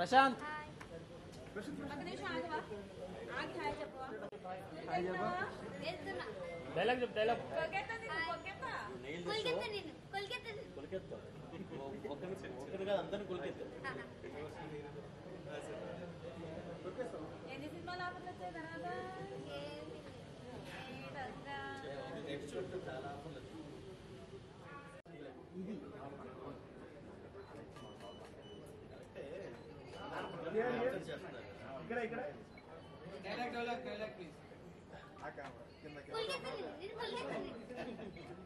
Prashanth dialogue చెప్పు dialogue అందరినీ కొలికెత్తా ఎన్ని సినిమాలు ఆఫర్లు వచ్చాయి తర్వాత చాలా ఆఫర్లు ఇక్కడ ఇక్కడ డైలాగ్ డైలాగ్ డైలాగ్ ప్లీజ్ ఆ కెమెరా కింద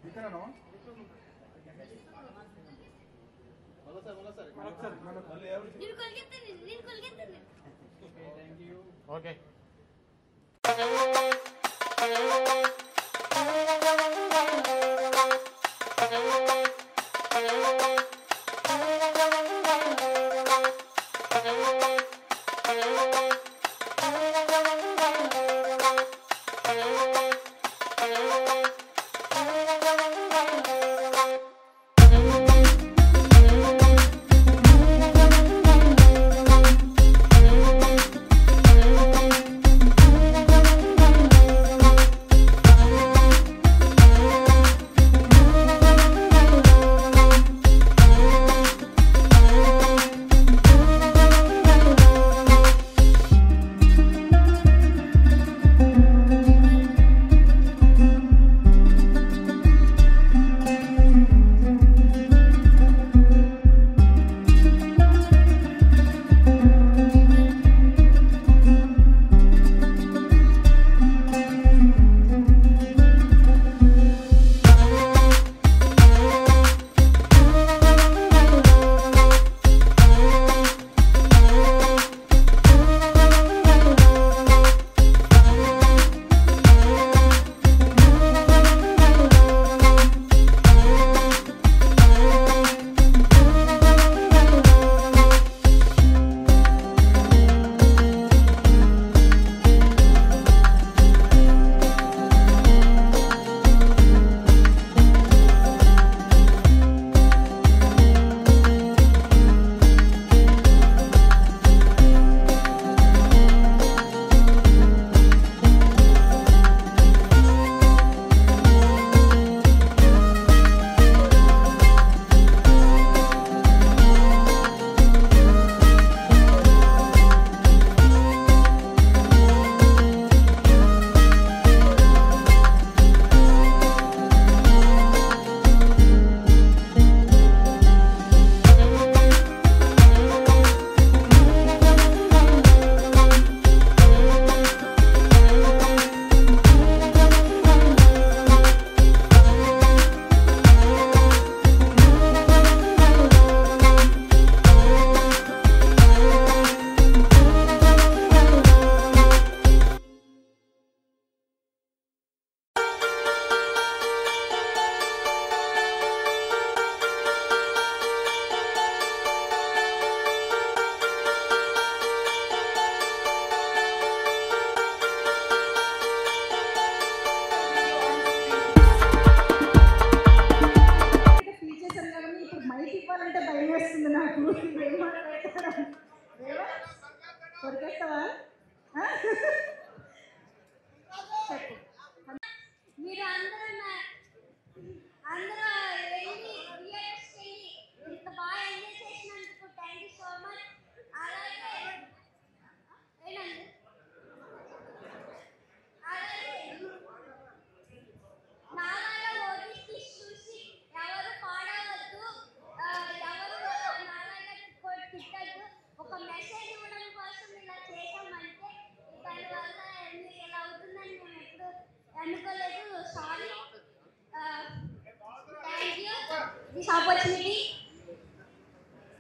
ఇక్కడనో మళ్ళీ ఎవరు నేను కొలికెత్తాను థాంక్యూ ఓకే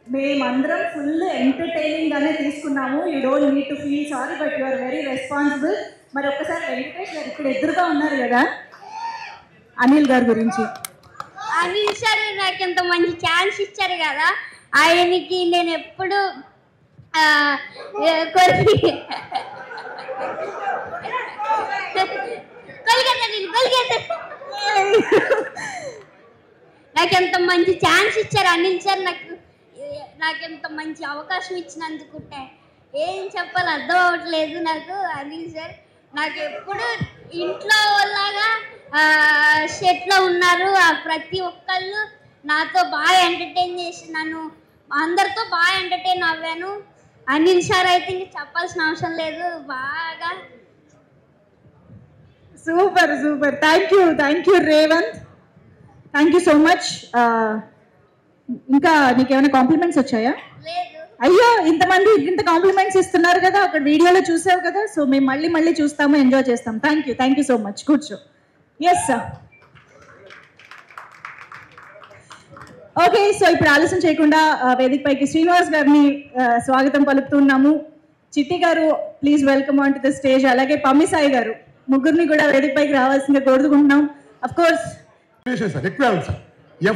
మేమందరం ఫుల్ ఎంటర్టైనింగ్ గానే తీసుకున్నాము. You don't need to feel sorry but you are very responsible. మరి ఒక్కసారి వెంకటేష్ గారు ఇక్కడ ఎదురుగా ఉన్నారు కదా, అనిల్ గారి గురించి. అనిల్ సార్ నాకు ఎంత మంచి ఛాన్స్ ఇచ్చారు కదా, ఆయనకి నేను ఎప్పుడు నాకు ఎంత మంచి ఛాన్స్ ఇచ్చారు అనిల్ సార్. నాకు నాకు ఇంత మంచి అవకాశం ఇచ్చినందుకు ఏం చెప్పాలి అర్థం అవ్వట్లేదు నాకు. అనిల్ సార్ నాకు ఎప్పుడు ఇంట్లో వాళ్ళగా సెట్లో ఉన్నారు. ప్రతి ఒక్కళ్ళు నాతో బాగా ఎంటర్టైన్ చేసి నన్ను అందరితో బాగా ఎంటర్టైన్ అవ్వాను. అనిల్ సార్ అయితే ఇంక చెప్పాల్సిన అవసరం లేదు. బాగా super super. Thank you Revanth. Thank you so much. ఇంకా నీకేమైనా కాంప్లిమెంట్స్ వచ్చాయా? లేదు. అయ్యో, ఇంతమంది ఇంత కాంప్లిమెంట్స్ ఇస్తున్నారు కదా, అక్కడ వీడియోలో చూసావు కదా. సో మేము మళ్ళీ చూస్తాము, ఎంజాయ్ చేస్తాం. Thank you so much. కూర్చో. Yes sir. ఓకే, సో ఇప్పుడు ఆలస్యం చేయకుండా వేదిక పైకి శ్రీనివాస్ గారిని స్వాగతం పలుకుతున్నాము. చిట్టి గారు please welcome on to the stage. అలాగే పమ్మిసాయి గారు, ముగ్గురిని కూడా వేదిక పైకి రావాల్సిందిగా కోరుకుంటున్నాం. అఫ్ కోర్స్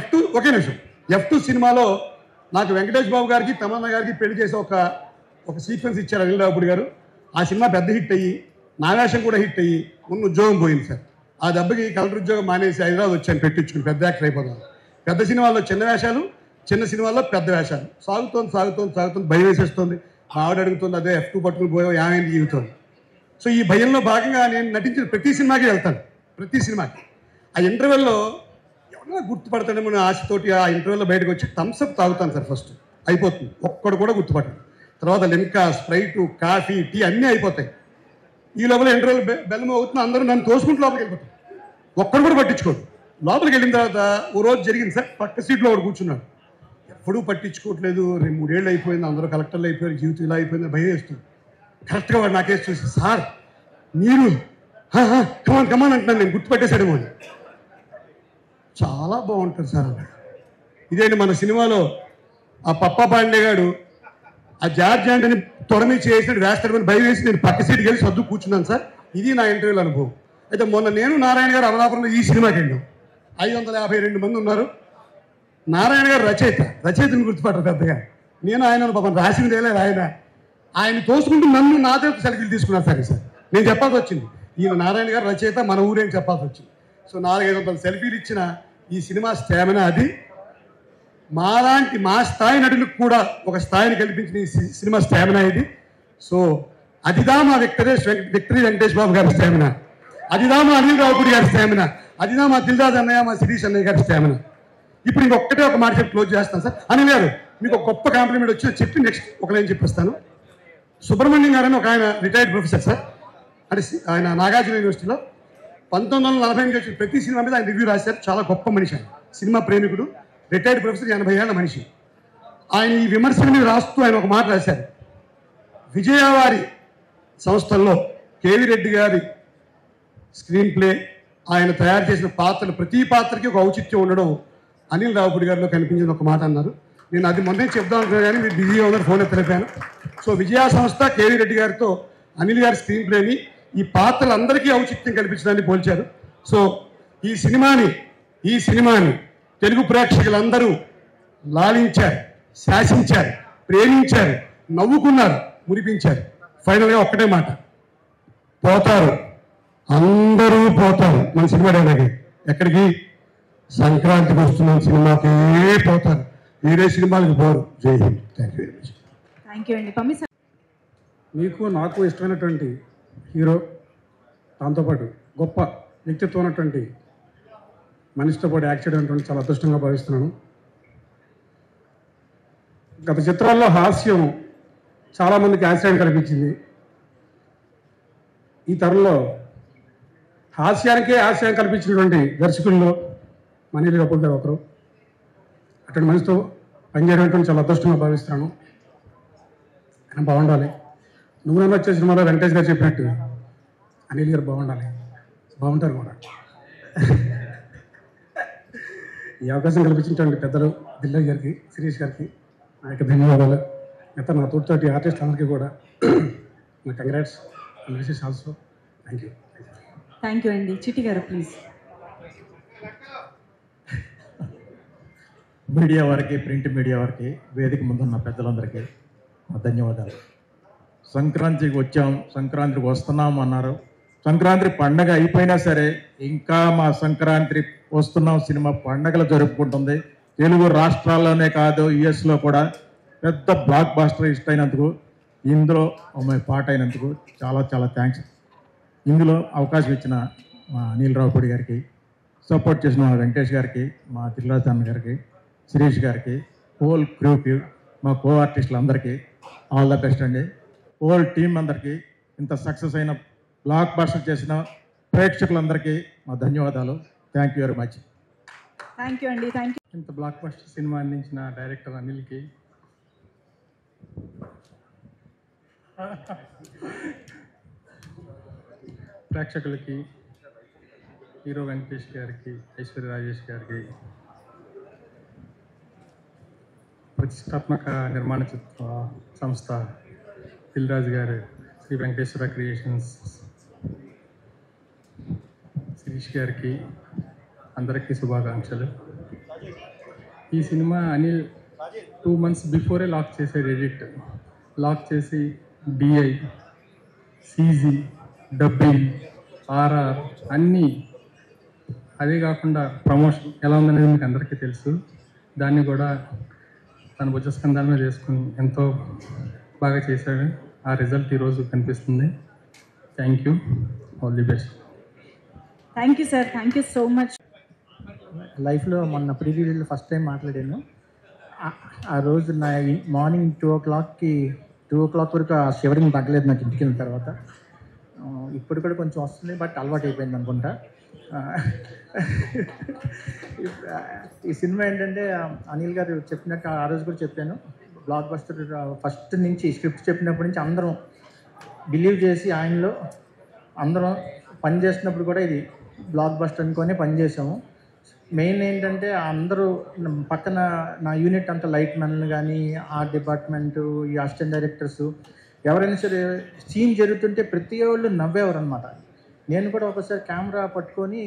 F2 ఒకే నిమిషం. F2 సినిమాలో నాకు వెంకటేష్ బాబు గారికి తమన్నా గారికి పెళ్లి చేసి ఒక సీక్వెన్స్ ఇచ్చారు అనిల్ రావుపూడి గారు. ఆ సినిమా పెద్ద హిట్ అయ్యి నా వేషం కూడా హిట్ అయ్యి ఉన్న ఉద్యోగం పోయింది సార్. ఆ దెబ్బకి కలెక్టర్ ఉద్యోగం మానేసి హైదరాబాద్ వచ్చాను పెట్టించుకుని పెద్ద యాక్టర్ అయిపోతాను. పెద్ద సినిమాల్లో చిన్న వేషాలు, చిన్న సినిమాల్లో పెద్ద వేషాలు. సాగుతోంది భయం వేసేస్తుంది. ఆవిడ అడుగుతుంది అదే F2 పట్టుకుని పోయో ఏమైంది జీవితం. సో ఈ భయంలో భాగంగా నేను నటించిన ప్రతి సినిమాకి వెళ్తాను. ప్రతి సినిమాకి ఆ ఇంటర్వెల్లో ఎవరైనా గుర్తుపడతాడేమో ఆశతోటి ఆ ఇంటర్వెల్లో బయటకు వచ్చి థమ్స్అప్ తాగుతాను సార్. ఫస్ట్ అయిపోతుంది, ఒక్కడు కూడా గుర్తుపట్టడు. తర్వాత లింకా, స్ప్రైటు, కాఫీ, టీ అన్నీ అయిపోతాయి. ఈ లోపల ఇంటర్వెల్ బెల్లం అవుతున్నా అందరూ నన్ను తోసుకుంటూ లోపలికి వెళ్ళిపోతారు. ఒక్కడు కూడా పట్టించుకోడు. లోపలికి వెళ్ళిన తర్వాత ఓ రోజు జరిగింది సార్, పక్క సీట్లో ఒకడు కూర్చున్నాడు. ఎప్పుడూ పట్టించుకోవట్లేదు. 3 ఏళ్ళు అయిపోయింది, అందరూ కలెక్టర్లు అయిపోయారు, జీవితం ఇలా అయిపోయింది, భయం వేస్తుంది. కరెక్ట్గా వాడు నాకేసి చూసి సార్ మీరు కమాన్ అంటున్నాను, నేను గుర్తుపట్టేశాడేమో అని. చాలా బాగుంటుంది సార్ అన్నాడు. ఇదేంటి మన సినిమాలో ఆ పప్పా పాండే గారు ఆ జార్జ్ యాంటనీ త్వర మీద చేసినట్టు వేస్తాడమని భయం వేసి నేను పక్క సీట్కి వెళ్ళి సర్దు కూర్చున్నాను సార్. ఇది నా ఇంటర్వ్యూల అనుభవం. అయితే మొన్న నేను నారాయణ గారు అమలాపురంలో ఈ సినిమాకి వెళ్ళాం. 552 మంది ఉన్నారు. నారాయణ గారు రచయితను గుర్తుపట్టరు పెద్దగా. నేను ఆయన పాపం రాసిందేలే ఆయన తోసుకుంటూ నన్ను నా దగ్గర సెల్ఫీలు తీసుకున్నారు సార్. నేను చెప్పాల్సి వచ్చింది, ఈయన నారాయణ గారు రచయిత, మన ఊరేం చెప్పాల్సి వచ్చింది. సో 400-500 సెల్ఫీలు ఇచ్చిన ఈ సినిమా స్టామినా అది. మా స్థాయి నటులకు కూడా ఒక స్థాయిని కల్పించిన ఈ సినిమా స్టామినా ఇది. సో అదిదా మా విక్టరీ వెంకటేష్ బాబు గారి స్టామినా, అదిదా మా అనిల్ రావుపూడి గారి స్టామినా, అదిదా మా దిల్రాజ్ అన్నయ్య, మా శిరీష్ అన్నయ్య గారి స్టామినా. ఇప్పుడు ఇంకొక్కటే ఒక మాట చెప్పి క్లోజ్ చేస్తాను సార్. అనిల్ గారు మీకు ఒక గొప్ప కాంప్లిమెంట్ వచ్చి చెప్పి నెక్స్ట్ ఒక లైన్ చెప్పిస్తాను. సుబ్రహ్మణ్యం గారని ఒక ఆయన రిటైర్డ్ ప్రొఫెసర్ సార్, అంటే ఆయన నాగార్జున యూనివర్సిటీలో 1948 వచ్చిన ప్రతి సినిమా మీద ఆయన రివ్యూ రాశారు. చాలా గొప్ప మనిషి ఆయన, సినిమా ప్రేమికుడు, రిటైర్డ్ ప్రొఫెసర్, 80 ఏళ్ల మనిషి. ఆయన ఈ విమర్శల మీద రాస్తూ ఆయన ఒక మాట రాశారు. విజయవారి సంస్థల్లో కేవీ రెడ్డి గారి స్క్రీన్ ప్లే, ఆయన తయారు చేసిన పాత్రలు ప్రతి పాత్రకి ఒక ఔచిత్యం ఉండడం అనిల్ రావుపూడి గారిలో కనిపించిన ఒక మాట అన్నారు. నేను అది మొన్నే చెప్దాం అనుకున్నాను కానీ మీరు బిజీగా ఉన్నారు, ఫోన్ ఎత్తలేపాను. సో విజయ సంస్థ కేవీ రెడ్డి గారితో అనిల్ గారి స్క్రీన్ ప్లేని ఈ పాత్రలందరికీ ఔచిత్యం కల్పించడాన్ని పోల్చారు. సో ఈ సినిమాని తెలుగు ప్రేక్షకులందరూ లాలించారు, శాసించారు, ప్రేమించారు, నవ్వుకున్నారు, మురిపించారు. ఫైనల్గా ఒక్కటే మాట, పోతారు, అందరూ పోతారు. మన సినిమా డైలాగ్ ఎక్కడికి? సంక్రాంతికి వస్తున్న సినిమాకే పోతారు, వేరే సినిమాలకు పోరు. జై Hind. Thank you very much. Thank you అండి. పమ్మి సార్, మీకు నాకు ఇష్టమైనటువంటి హీరో, దాంతోపాటు గొప్ప వ్యక్తిత్వం ఉన్నటువంటి మనిషితో పాటు యాక్ట్ చేయడం చాలా అదృష్టంగా భావిస్తున్నాను. గత చిత్రాల్లో హాస్యం చాలామందికి ఆశ్చర్యం కల్పించింది. ఈ తరంలో హాస్యానికే ఆశ్చర్యం కల్పించినటువంటి దర్శకుల్లో మనీలి కపూర్ గారు ఒకరు. అటువంటి మనిషితో పనిచేయడం చాలా అదృష్టంగా భావిస్తున్నాను. ఆయన బాగుండాలి. నువ్వు నన్ను వచ్చే సినిమాలో వెంకటేష్ గారు చెప్పినట్టు అనిల్ గారు బాగుండాలి, బాగుంటారు కూడా. ఈ అవకాశం కల్పించినటువంటి పెద్దలు దిల్రాజ్ గారికి, శిరీష్ గారికి నా యొక్క ధన్యవాదాలు. మిగతా నా తోటి ఆర్టిస్ట్ అందరికీ కూడా నా congrats and wishes also. Thank you. Thank you అండి. చిట్టి గారు ప్లీజ్. మీడియా వారికి, ప్రింట్ మీడియా వారికి, వేదిక ముందున్న పెద్దలందరికీ నా ధన్యవాదాలు. సంక్రాంతికి వచ్చాం, సంక్రాంతికి వస్తున్నాం అన్నారు. సంక్రాంతి పండగ అయిపోయినా సరే ఇంకా మా సంక్రాంతి వస్తున్నాం సినిమా పండగలు జరుపుకుంటుంది. తెలుగు రాష్ట్రాల్లోనే కాదు యుఎస్లో కూడా పెద్ద బ్లాక్ బాస్టర్ హిట్ అయినందుకు, ఇందులో పాట అయినందుకు చాలా చాలా థ్యాంక్స్. ఇందులో అవకాశం ఇచ్చిన మా అనిల్ రావుపూడి గారికి, సపోర్ట్ చేసిన మా వెంకటేష్ గారికి, మా దిల్రాజ్ అన్న గారికి, శిరీష్ గారికి, హోల్ క్రూకి, మా కో ఆర్టిస్టులు అందరికీ ఆల్ ద బెస్ట్ అండి. హోల్ టీం అందరికీ, ఇంత సక్సెస్ అయిన బ్లాక్ బాస్టర్ చేసిన ప్రేక్షకులందరికీ మా ధన్యవాదాలు. Thank you very much. Thank you అండి. Thank you. ఇంత బ్లాక్ బస్టర్ సినిమా అందించిన డైరెక్టర్ అనిల్కి, ప్రేక్షకులకి, హీరో వెంకటేష్ గారికి, ఐశ్వర్య రాజేష్ గారికి, ప్రతిష్టాత్మక నిర్మాణ చిత్ర సంస్థ దిల్రాజ్ గారు, శ్రీ వెంకటేశ్వర క్రియేషన్స్ శిరీష్ గారికి అందరికీ శుభాకాంక్షలు. ఈ సినిమా అనిల్ 2 months బిఫోరే లాక్ చేసాడు. ఎడిట్ లాక్ చేసి డిఐ, సీజీ, డబ్బింగ్, ఆర్ఆర్ అన్నీ, అదే కాకుండా ప్రమోషన్ ఎలా ఉందనేది మీకు అందరికీ తెలుసు. దాన్ని కూడా తన భుజస్కంధాల మీద వేసుకుని ఎంతో బాగా చేశాడు. ఆ రిజల్ట్ ఈరోజు కనిపిస్తుంది. Thank you, all the best. Thank you sir. Thank you so much. లైఫ్లో మొన్న ప్రీ రిలీజ్లో ఫస్ట్ టైం మాట్లాడాను. ఆ రోజు నా మార్నింగ్ 2 o'clock వరకు ఆ షివరింగ్ తగ్గలేదు నాకు ఇంటికి వెళ్ళిన తర్వాత. ఇప్పుడు కూడా కొంచెం వస్తుంది, బట్ అలవాటు అయిపోయింది అనుకుంటా. ఈ సినిమా ఏంటంటే అనిల్ గారు చెప్పినట్టు ఆ రోజు కూడా చెప్పాను, బ్లాక్ బస్టర్ ఫస్ట్ నుంచి స్క్రిప్ట్ చెప్పినప్పటి నుంచి అందరం బిలీవ్ చేసి ఆయనలో అందరం పని చేసినప్పుడు కూడా ఇది బ్లాక్ బస్టర్ అనుకొని పనిచేసాము. మెయిన్ ఏంటంటే అందరూ పక్కన నా యూనిట్ అంతా లైట్ మెన్లు కానీ, ఆర్ట్ డిపార్ట్మెంటు, ఈ అసిస్టెంట్ డైరెక్టర్స్ ఎవరైనా సరే సీన్ జరుగుతుంటే ప్రతి వాళ్ళు నవ్వేవారు అనమాట. నేను కూడా ఒకసారి కెమెరా పట్టుకొని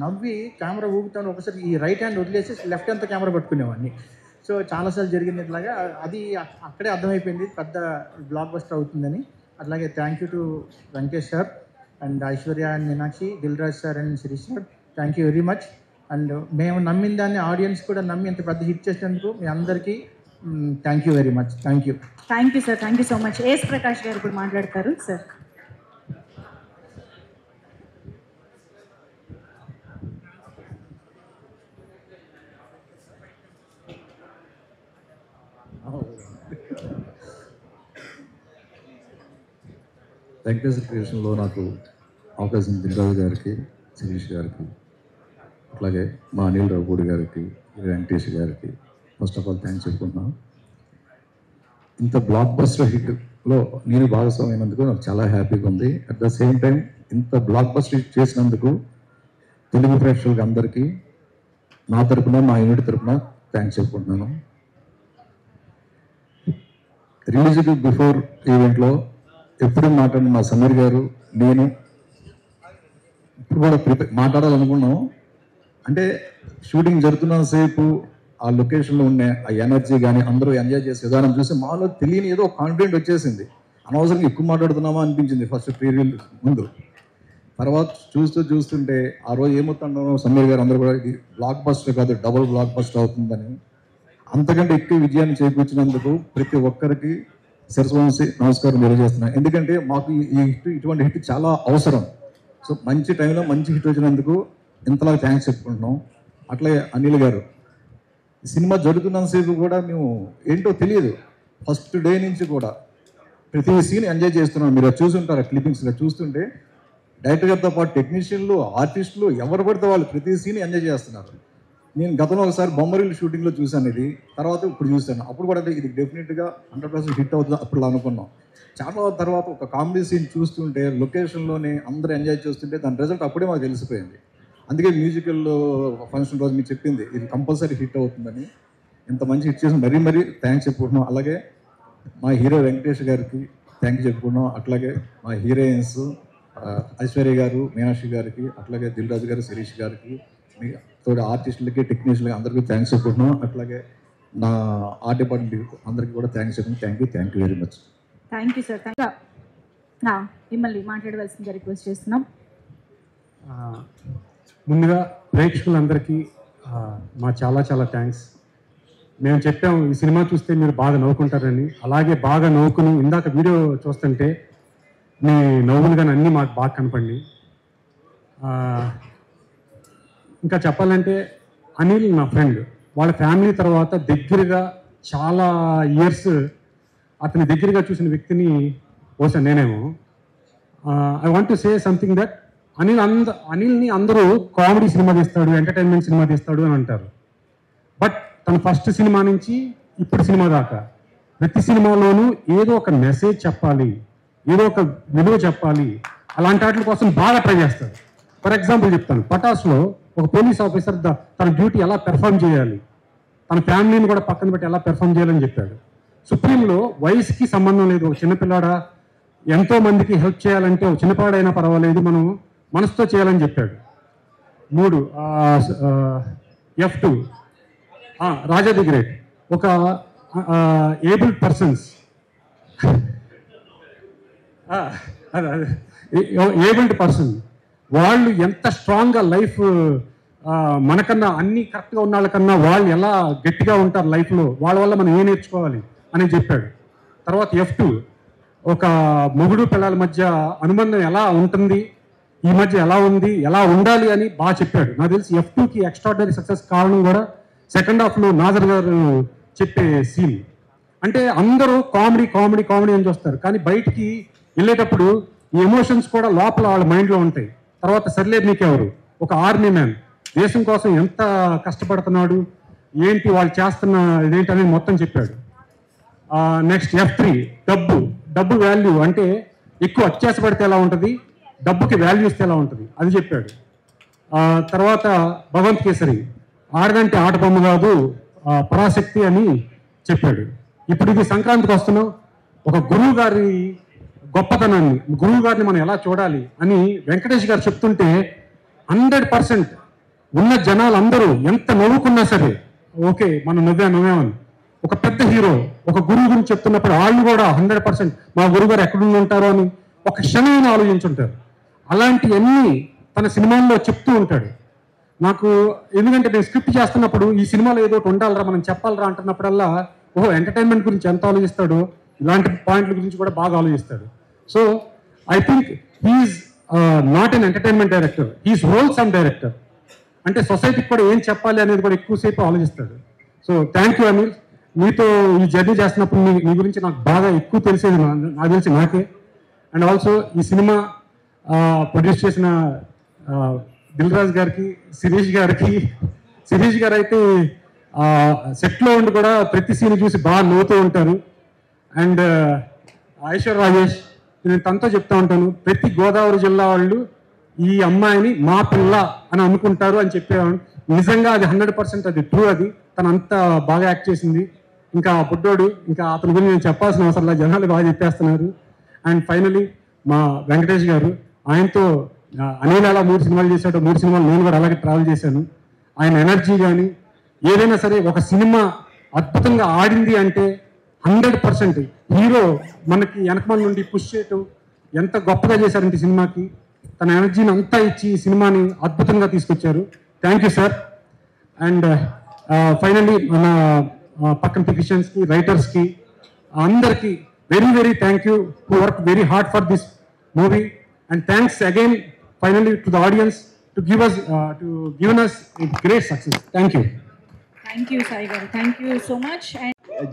నవ్వి కెమెరా ఊగుతాను, ఒకసారి ఈ రైట్ హ్యాండ్ వదిలేసి లెఫ్ట్ హ్యాండ్తో కెమెరా పట్టుకునేవాడిని. సో చాలాసార్లు జరిగింది ఇట్లాగా. అది అక్కడే అర్థమైపోయింది పెద్ద బ్లాక్ బస్టర్ అవుతుందని. అట్లాగే thank you to Venkatesh sir and Aishwarya and Meenakshi, Dilraj sir and Shirish sir, thank you very much. And మేము నమ్మిన దాన్ని ఆడియన్స్ కూడా నమ్మి ఇంత పెద్ద హిట్ చేసినందుకు మీ అందరికీ thank you very much. Thank you. Thank you sir. Thank you so much. S Prakash గారు ఇప్పుడు మాట్లాడతారు సార్. వెంకటేశ్వర క్రియేషన్లో నాకు అవకాశం దిల్రాజు గారికి, శిరీష్ గారికి, అట్లాగే మా అనిల్ రావుపూడి గారికి, వెంకటేష్ గారికి ఫస్ట్ ఆఫ్ ఆల్ థ్యాంక్స్ చెప్పుకుంటున్నాను. ఇంత బ్లాక్ బస్టర్ హిట్లో నేను భాగస్వామైనందుకు నాకు చాలా హ్యాపీగా ఉంది. అట్ ద సేమ్ టైం ఇంత బ్లాక్ బస్టర్ హిట్ చేసినందుకు తెలుగు ప్రేక్షకులకి అందరికీ నా తరపున, మా యూనిట్ తరపున థ్యాంక్స్ చెప్పుకుంటున్నాను. రిలీజ్కి బిఫోర్ ఈవెంట్లో ఎప్పుడు మాట్లాడిన మా సమీర్ గారు, నేను ఇప్పుడు కూడా మాట్లాడాలనుకున్నాం. అంటే షూటింగ్ జరుగుతున్నంతసేపు ఆ లొకేషన్లో ఉండే ఆ ఎనర్జీ కానీ అందరూ ఎంజాయ్ చేసే విధానం చూసి మాలో తెలియని ఏదో కాన్ఫిడెంట్ వచ్చేసింది. అనవసరంగా ఎక్కువ మాట్లాడుతున్నామా అనిపించింది ఫస్ట్ ప్రీ రిలీజ్ ముందు. తర్వాత చూస్తుంటే ఆ రోజు ఏమవుతుండో సమీర్ గారు అందరూ కూడా ఇది బ్లాక్ బస్టర్ కాదు, డబుల్ బ్లాక్ బస్టర్ అవుతుందని, అంతకంటే ఎక్కువ విజయాన్ని చేకూర్చినందుకు ప్రతి ఒక్కరికి సరస్వంశి నమస్కారం తెలియజేస్తున్నాను. ఎందుకంటే మాకు ఈ హిట్, ఇటువంటి హిట్ చాలా అవసరం. సో మంచి టైంలో మంచి హిట్ వచ్చినందుకు ఇంతలా థ్యాంక్స్ చెప్పుకుంటున్నాం. అట్లే అనిల్ గారు, సినిమా జరుగుతున్నంతసేపు కూడా మేము ఏంటో తెలియదు, ఫస్ట్ డే నుంచి కూడా ప్రతి సీన్ ఎంజాయ్ చేస్తున్నాం. మీరు చూసుంటారు క్లిప్పింగ్స్లో చూస్తుంటే డైరెక్టర్ గారితో పాటు టెక్నీషియన్లు, ఆర్టిస్టులు ఎవరు పడితే వాళ్ళు ప్రతి సీన్ ఎంజాయ్ చేస్తున్నారు. నేను గతంలో ఒకసారి బొమ్మరీలు షూటింగ్లో చూశాను ఇది, తర్వాత ఇప్పుడు చూశాను. అప్పుడు కూడా ఇది డెఫినెట్గా 100% హిట్ అవుతుంది అప్పుడు అనుకున్నాం. చాలా తర్వాత ఒక కామెడీ సీన్ చూస్తుంటే లొకేషన్లోనే అందరూ ఎంజాయ్ చేస్తుంటే దాని రిజల్ట్ అప్పుడే మాకు తెలిసిపోయింది. అందుకే మ్యూజికల్ ఫంక్షన్ రోజు మీకు చెప్పింది ఇది కంపల్సరీ హిట్ అవుతుందని. ఇంత మంచి హిట్ చేసి మరీ థ్యాంక్స్ చెప్పుకుంటున్నాం. అలాగే మా హీరో వెంకటేష్ గారికి థ్యాంక్ చెప్పుకున్నాం. అట్లాగే మా హీరోయిన్స్ ఐశ్వర్య గారు, మీనాక్షి గారికి, అట్లాగే దిల్రాజు గారు, శిరీష్ గారికి, మీ తోటి ఆర్టిస్టులకి, టెక్నీషియన్లకి అందరికీ థ్యాంక్స్ చెప్పుకుంటున్నాం. అట్లాగే నా ఆర్ట్ డిపార్ట్మెంట్ అందరికీ కూడా థ్యాంక్స్ చెప్పుకుంటున్నాం. Thank you very much. Thank you sir. మిమ్మల్ని మాట్లాడవలసిందిగా రిక్వెస్ట్ చేస్తున్నాం. ముందుగా ప్రేక్షకులందరికీ మా చాలా చాలా థ్యాంక్స్. మేము చెప్పాము ఈ సినిమా చూస్తే మీరు బాగా నవ్వుకుంటారని, అలాగే బాగా నవ్వుకుని ఇందాక వీడియో చూస్తుంటే మీ నవ్వులు కానీ అన్నీ మాకు బాగా కనపడి. ఇంకా చెప్పాలంటే అనిల్ నా ఫ్రెండ్, వాళ్ళ ఫ్యామిలీ తర్వాత దగ్గరగా చాలా ఇయర్స్ అతని దగ్గరగా చూసిన వ్యక్తిని బహుశా నేనేమో. I want to say something that అనిల్ని అందరూ కామెడీ సినిమా తీస్తాడు, ఎంటర్టైన్మెంట్ సినిమా తీస్తాడు అని అంటారు. బట్ తన ఫస్ట్ సినిమా నుంచి ఇప్పుడు సినిమా దాకా ప్రతి సినిమాలోనూ ఏదో ఒక మెసేజ్ చెప్పాలి, ఏదో ఒక విలువ చెప్పాలి, అలాంటి వాటి కోసం బాగా ట్రై చేస్తాడు. ఫర్ ఎగ్జాంపుల్ చెప్తాను, పటాస్లో ఒక పోలీస్ ఆఫీసర్ తన డ్యూటీ ఎలా పెర్ఫామ్ చేయాలి, తన ఫ్యామిలీని కూడా పక్కన పెట్టి ఎలా పెర్ఫామ్ చేయాలని చెప్పాడు. సుప్రీంలో వయసుకి సంబంధం లేదు, ఒక చిన్నపిల్లాడా ఎంతో మందికి హెల్ప్ చేయాలంటే ఒక చిన్నపాడైనా పర్వాలేదు, మనం మనసుతో చేయాలని చెప్పాడు. 3 F2 రాజా ది గ్రేట్, ఒక ఏబుల్డ్ పర్సన్స్ ఏబుల్డ్ పర్సన్ వాళ్ళు ఎంత స్ట్రాంగ్గా లైఫ్ మనకన్నా అన్ని కరెక్ట్గా ఉన్న వాళ్ళకన్నా వాళ్ళు ఎలా గట్టిగా ఉంటారు లైఫ్లో, వాళ్ళ వల్ల మనం ఏం నేర్చుకోవాలి అని చెప్పాడు. తర్వాత F2 ఒక మొగుడు పిల్లల మధ్య అనుబంధం ఎలా ఉంటుంది, ఈ మధ్య ఎలా ఉంది, ఎలా ఉండాలి అని బాగా చెప్పాడు. నాకు తెలిసి F2కి ఎక్స్ట్రాడినరీ సక్సెస్ కారణం కూడా సెకండ్ హాఫ్లో నాజర్ గారు చెప్పే సీన్. అంటే అందరూ కామెడీ కామెడీ కామెడీ అని చూస్తారు, కానీ బయటికి వెళ్ళేటప్పుడు ఈ ఎమోషన్స్ కూడా లోపల వాళ్ళ మైండ్లో ఉంటాయి. తర్వాత సర్లే నీకెవరు, ఒక ఆర్మీ మ్యాన్ దేశం కోసం ఎంత కష్టపడుతున్నాడు, ఏంటి వాళ్ళు చేస్తున్న ఇదేంటి అనేది మొత్తం చెప్పాడు. నెక్స్ట్ F3 డబ్బు వాల్యూ, అంటే ఎక్కువ అత్యాశ పడితే ఎలా ఉంటుంది, డబ్బుకి వాల్యూ ఇస్తే ఎలా ఉంటుంది అది చెప్పాడు. తర్వాత భగవంత్ కేసరి, ఆడదంటే ఆట బొమ్మ కాదు పరాశక్తి అని చెప్పాడు. ఇప్పుడు ఇది సంక్రాంతికి వస్తున్నాం, ఒక గురువు గారి గొప్పతనాన్ని, గురువు గారిని మనం ఎలా చూడాలి అని వెంకటేష్ గారు చెప్తుంటే 100% ఉన్న జనాలు అందరూ ఎంత నవ్వుకున్నా సరే ఓకే మనం నవ్వామని. ఒక పెద్ద హీరో ఒక గురువు గురించి చెప్తున్నప్పుడు వాళ్ళు కూడా 100% మా గురువు గారు ఎక్కడుండి ఉంటారో అని ఒక క్షణమైన ఆలోచించుంటారు. అలాంటివన్నీ తన సినిమాల్లో చెప్తూ ఉంటాడు. నాకు ఎందుకంటే నేను స్క్రిప్ట్ చేస్తున్నప్పుడు ఈ సినిమాలో ఏదో ఒకటి ఉండాలరా మనం చెప్పాలరా అంటున్నప్పుడల్లా ఓహో ఎంటర్టైన్మెంట్ గురించి ఎంత ఆలోచిస్తాడో ఇలాంటి పాయింట్ల గురించి కూడా బాగా ఆలోచిస్తాడు. So I think he's not an entertainment director, he's wholesome director. అంటే సొసైటీకి కూడా ఏం చెప్పాలి అనేది కూడా ఎక్కువసేపు ఆలోచిస్తాడు. సో థ్యాంక్ యూ అనిల్, మీతో ఈ జర్నీ చేస్తున్నప్పుడు మీ గురించి నాకు బాగా ఎక్కువ తెలిసేది నాకు తెలిసి నాకే. అండ్ ఆల్సో ఈ సినిమా ప్రొడ్యూస్ చేసిన దిల్ రాజు గారికి, శిరీష్ గారు అయితే సెట్లో ఉండి కూడా ప్రతి సీన్ చూసి బాగా నవ్వుతూ ఉంటారు. అండ్ ఐశ్వర్ రాజేష్, నేను తనతో చెప్తా ఉంటాను, ప్రతి గోదావరి జిల్లా వాళ్ళు ఈ అమ్మాయిని మా పిల్ల అని అనుకుంటారు అని చెప్పేవాడు. నిజంగా అది 100% అది ట్రూ. అది తను అంత బాగా యాక్ట్ చేసింది. ఇంకా బుడ్డోడు, ఇంకా అతని గురించి నేను చెప్పాల్సిన అవసరం లేదు, జనాలు బాగా చెప్పేస్తున్నారు. అండ్ ఫైనలీ మా వెంకటేష్ గారు, ఆయనతో అనిల్ అలా 3 సినిమాలు చేశాడు, 3 సినిమాలు నేను కూడా అలాగే ట్రావెల్ చేశాను. ఆయన ఎనర్జీ కానీ ఏదైనా సరే, ఒక సినిమా అద్భుతంగా ఆడింది అంటే 100% హీరో మనకి వెనకమాల నుండి పుష్ చేయటం ఎంత గొప్పగా చేశారంటే సినిమాకి తన ఎనర్జీని అంతా ఇచ్చి ఈ సినిమాని అద్భుతంగా తీసుకొచ్చారు. Thank you sir. And finally మన పక్కన టెక్నీషియన్స్కి, రైటర్స్కి అందరికీ very very thank you to work very hard for this movie. And thanks again finally to the audience to give us great success. Thank you. Thank you Sai garu, thank you so much.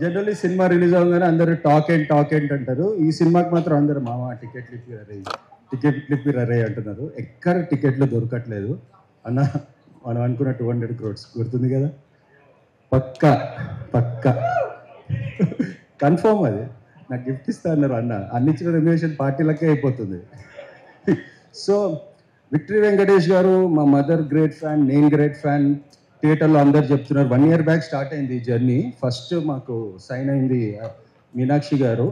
Generally సినిమా release అవ్వగానే అందరూ talk ఏంట్ అంటారు. ఈ సినిమాకి మాత్రం అందరూ మామ టికెట్లు ఇప్పి అరే అంటున్నారు. ఎక్కడ టికెట్లు దొరకట్లేదు అన్న. మనం అనుకున్న 200 crores గుర్తుంది కదా, పక్కా కన్ఫర్మ్. అది నాకు గిఫ్ట్ ఇస్తా అన్నారు అన్న. అన్నిచ్చిన రెమ్యునేషన్ పార్టీలకే అయిపోతుంది. సో విక్టరీ వెంకటేష్ గారు మా మదర్ గ్రేట్ ఫ్యాన్, నేను గ్రేట్ ఫ్యాన్. థియేటర్లో అందరు చెప్తున్నారు. 1 year బ్యాక్ స్టార్ట్ అయింది ఈ జర్నీ. ఫస్ట్ మాకు సైన్ అయింది మీనాక్షి గారు.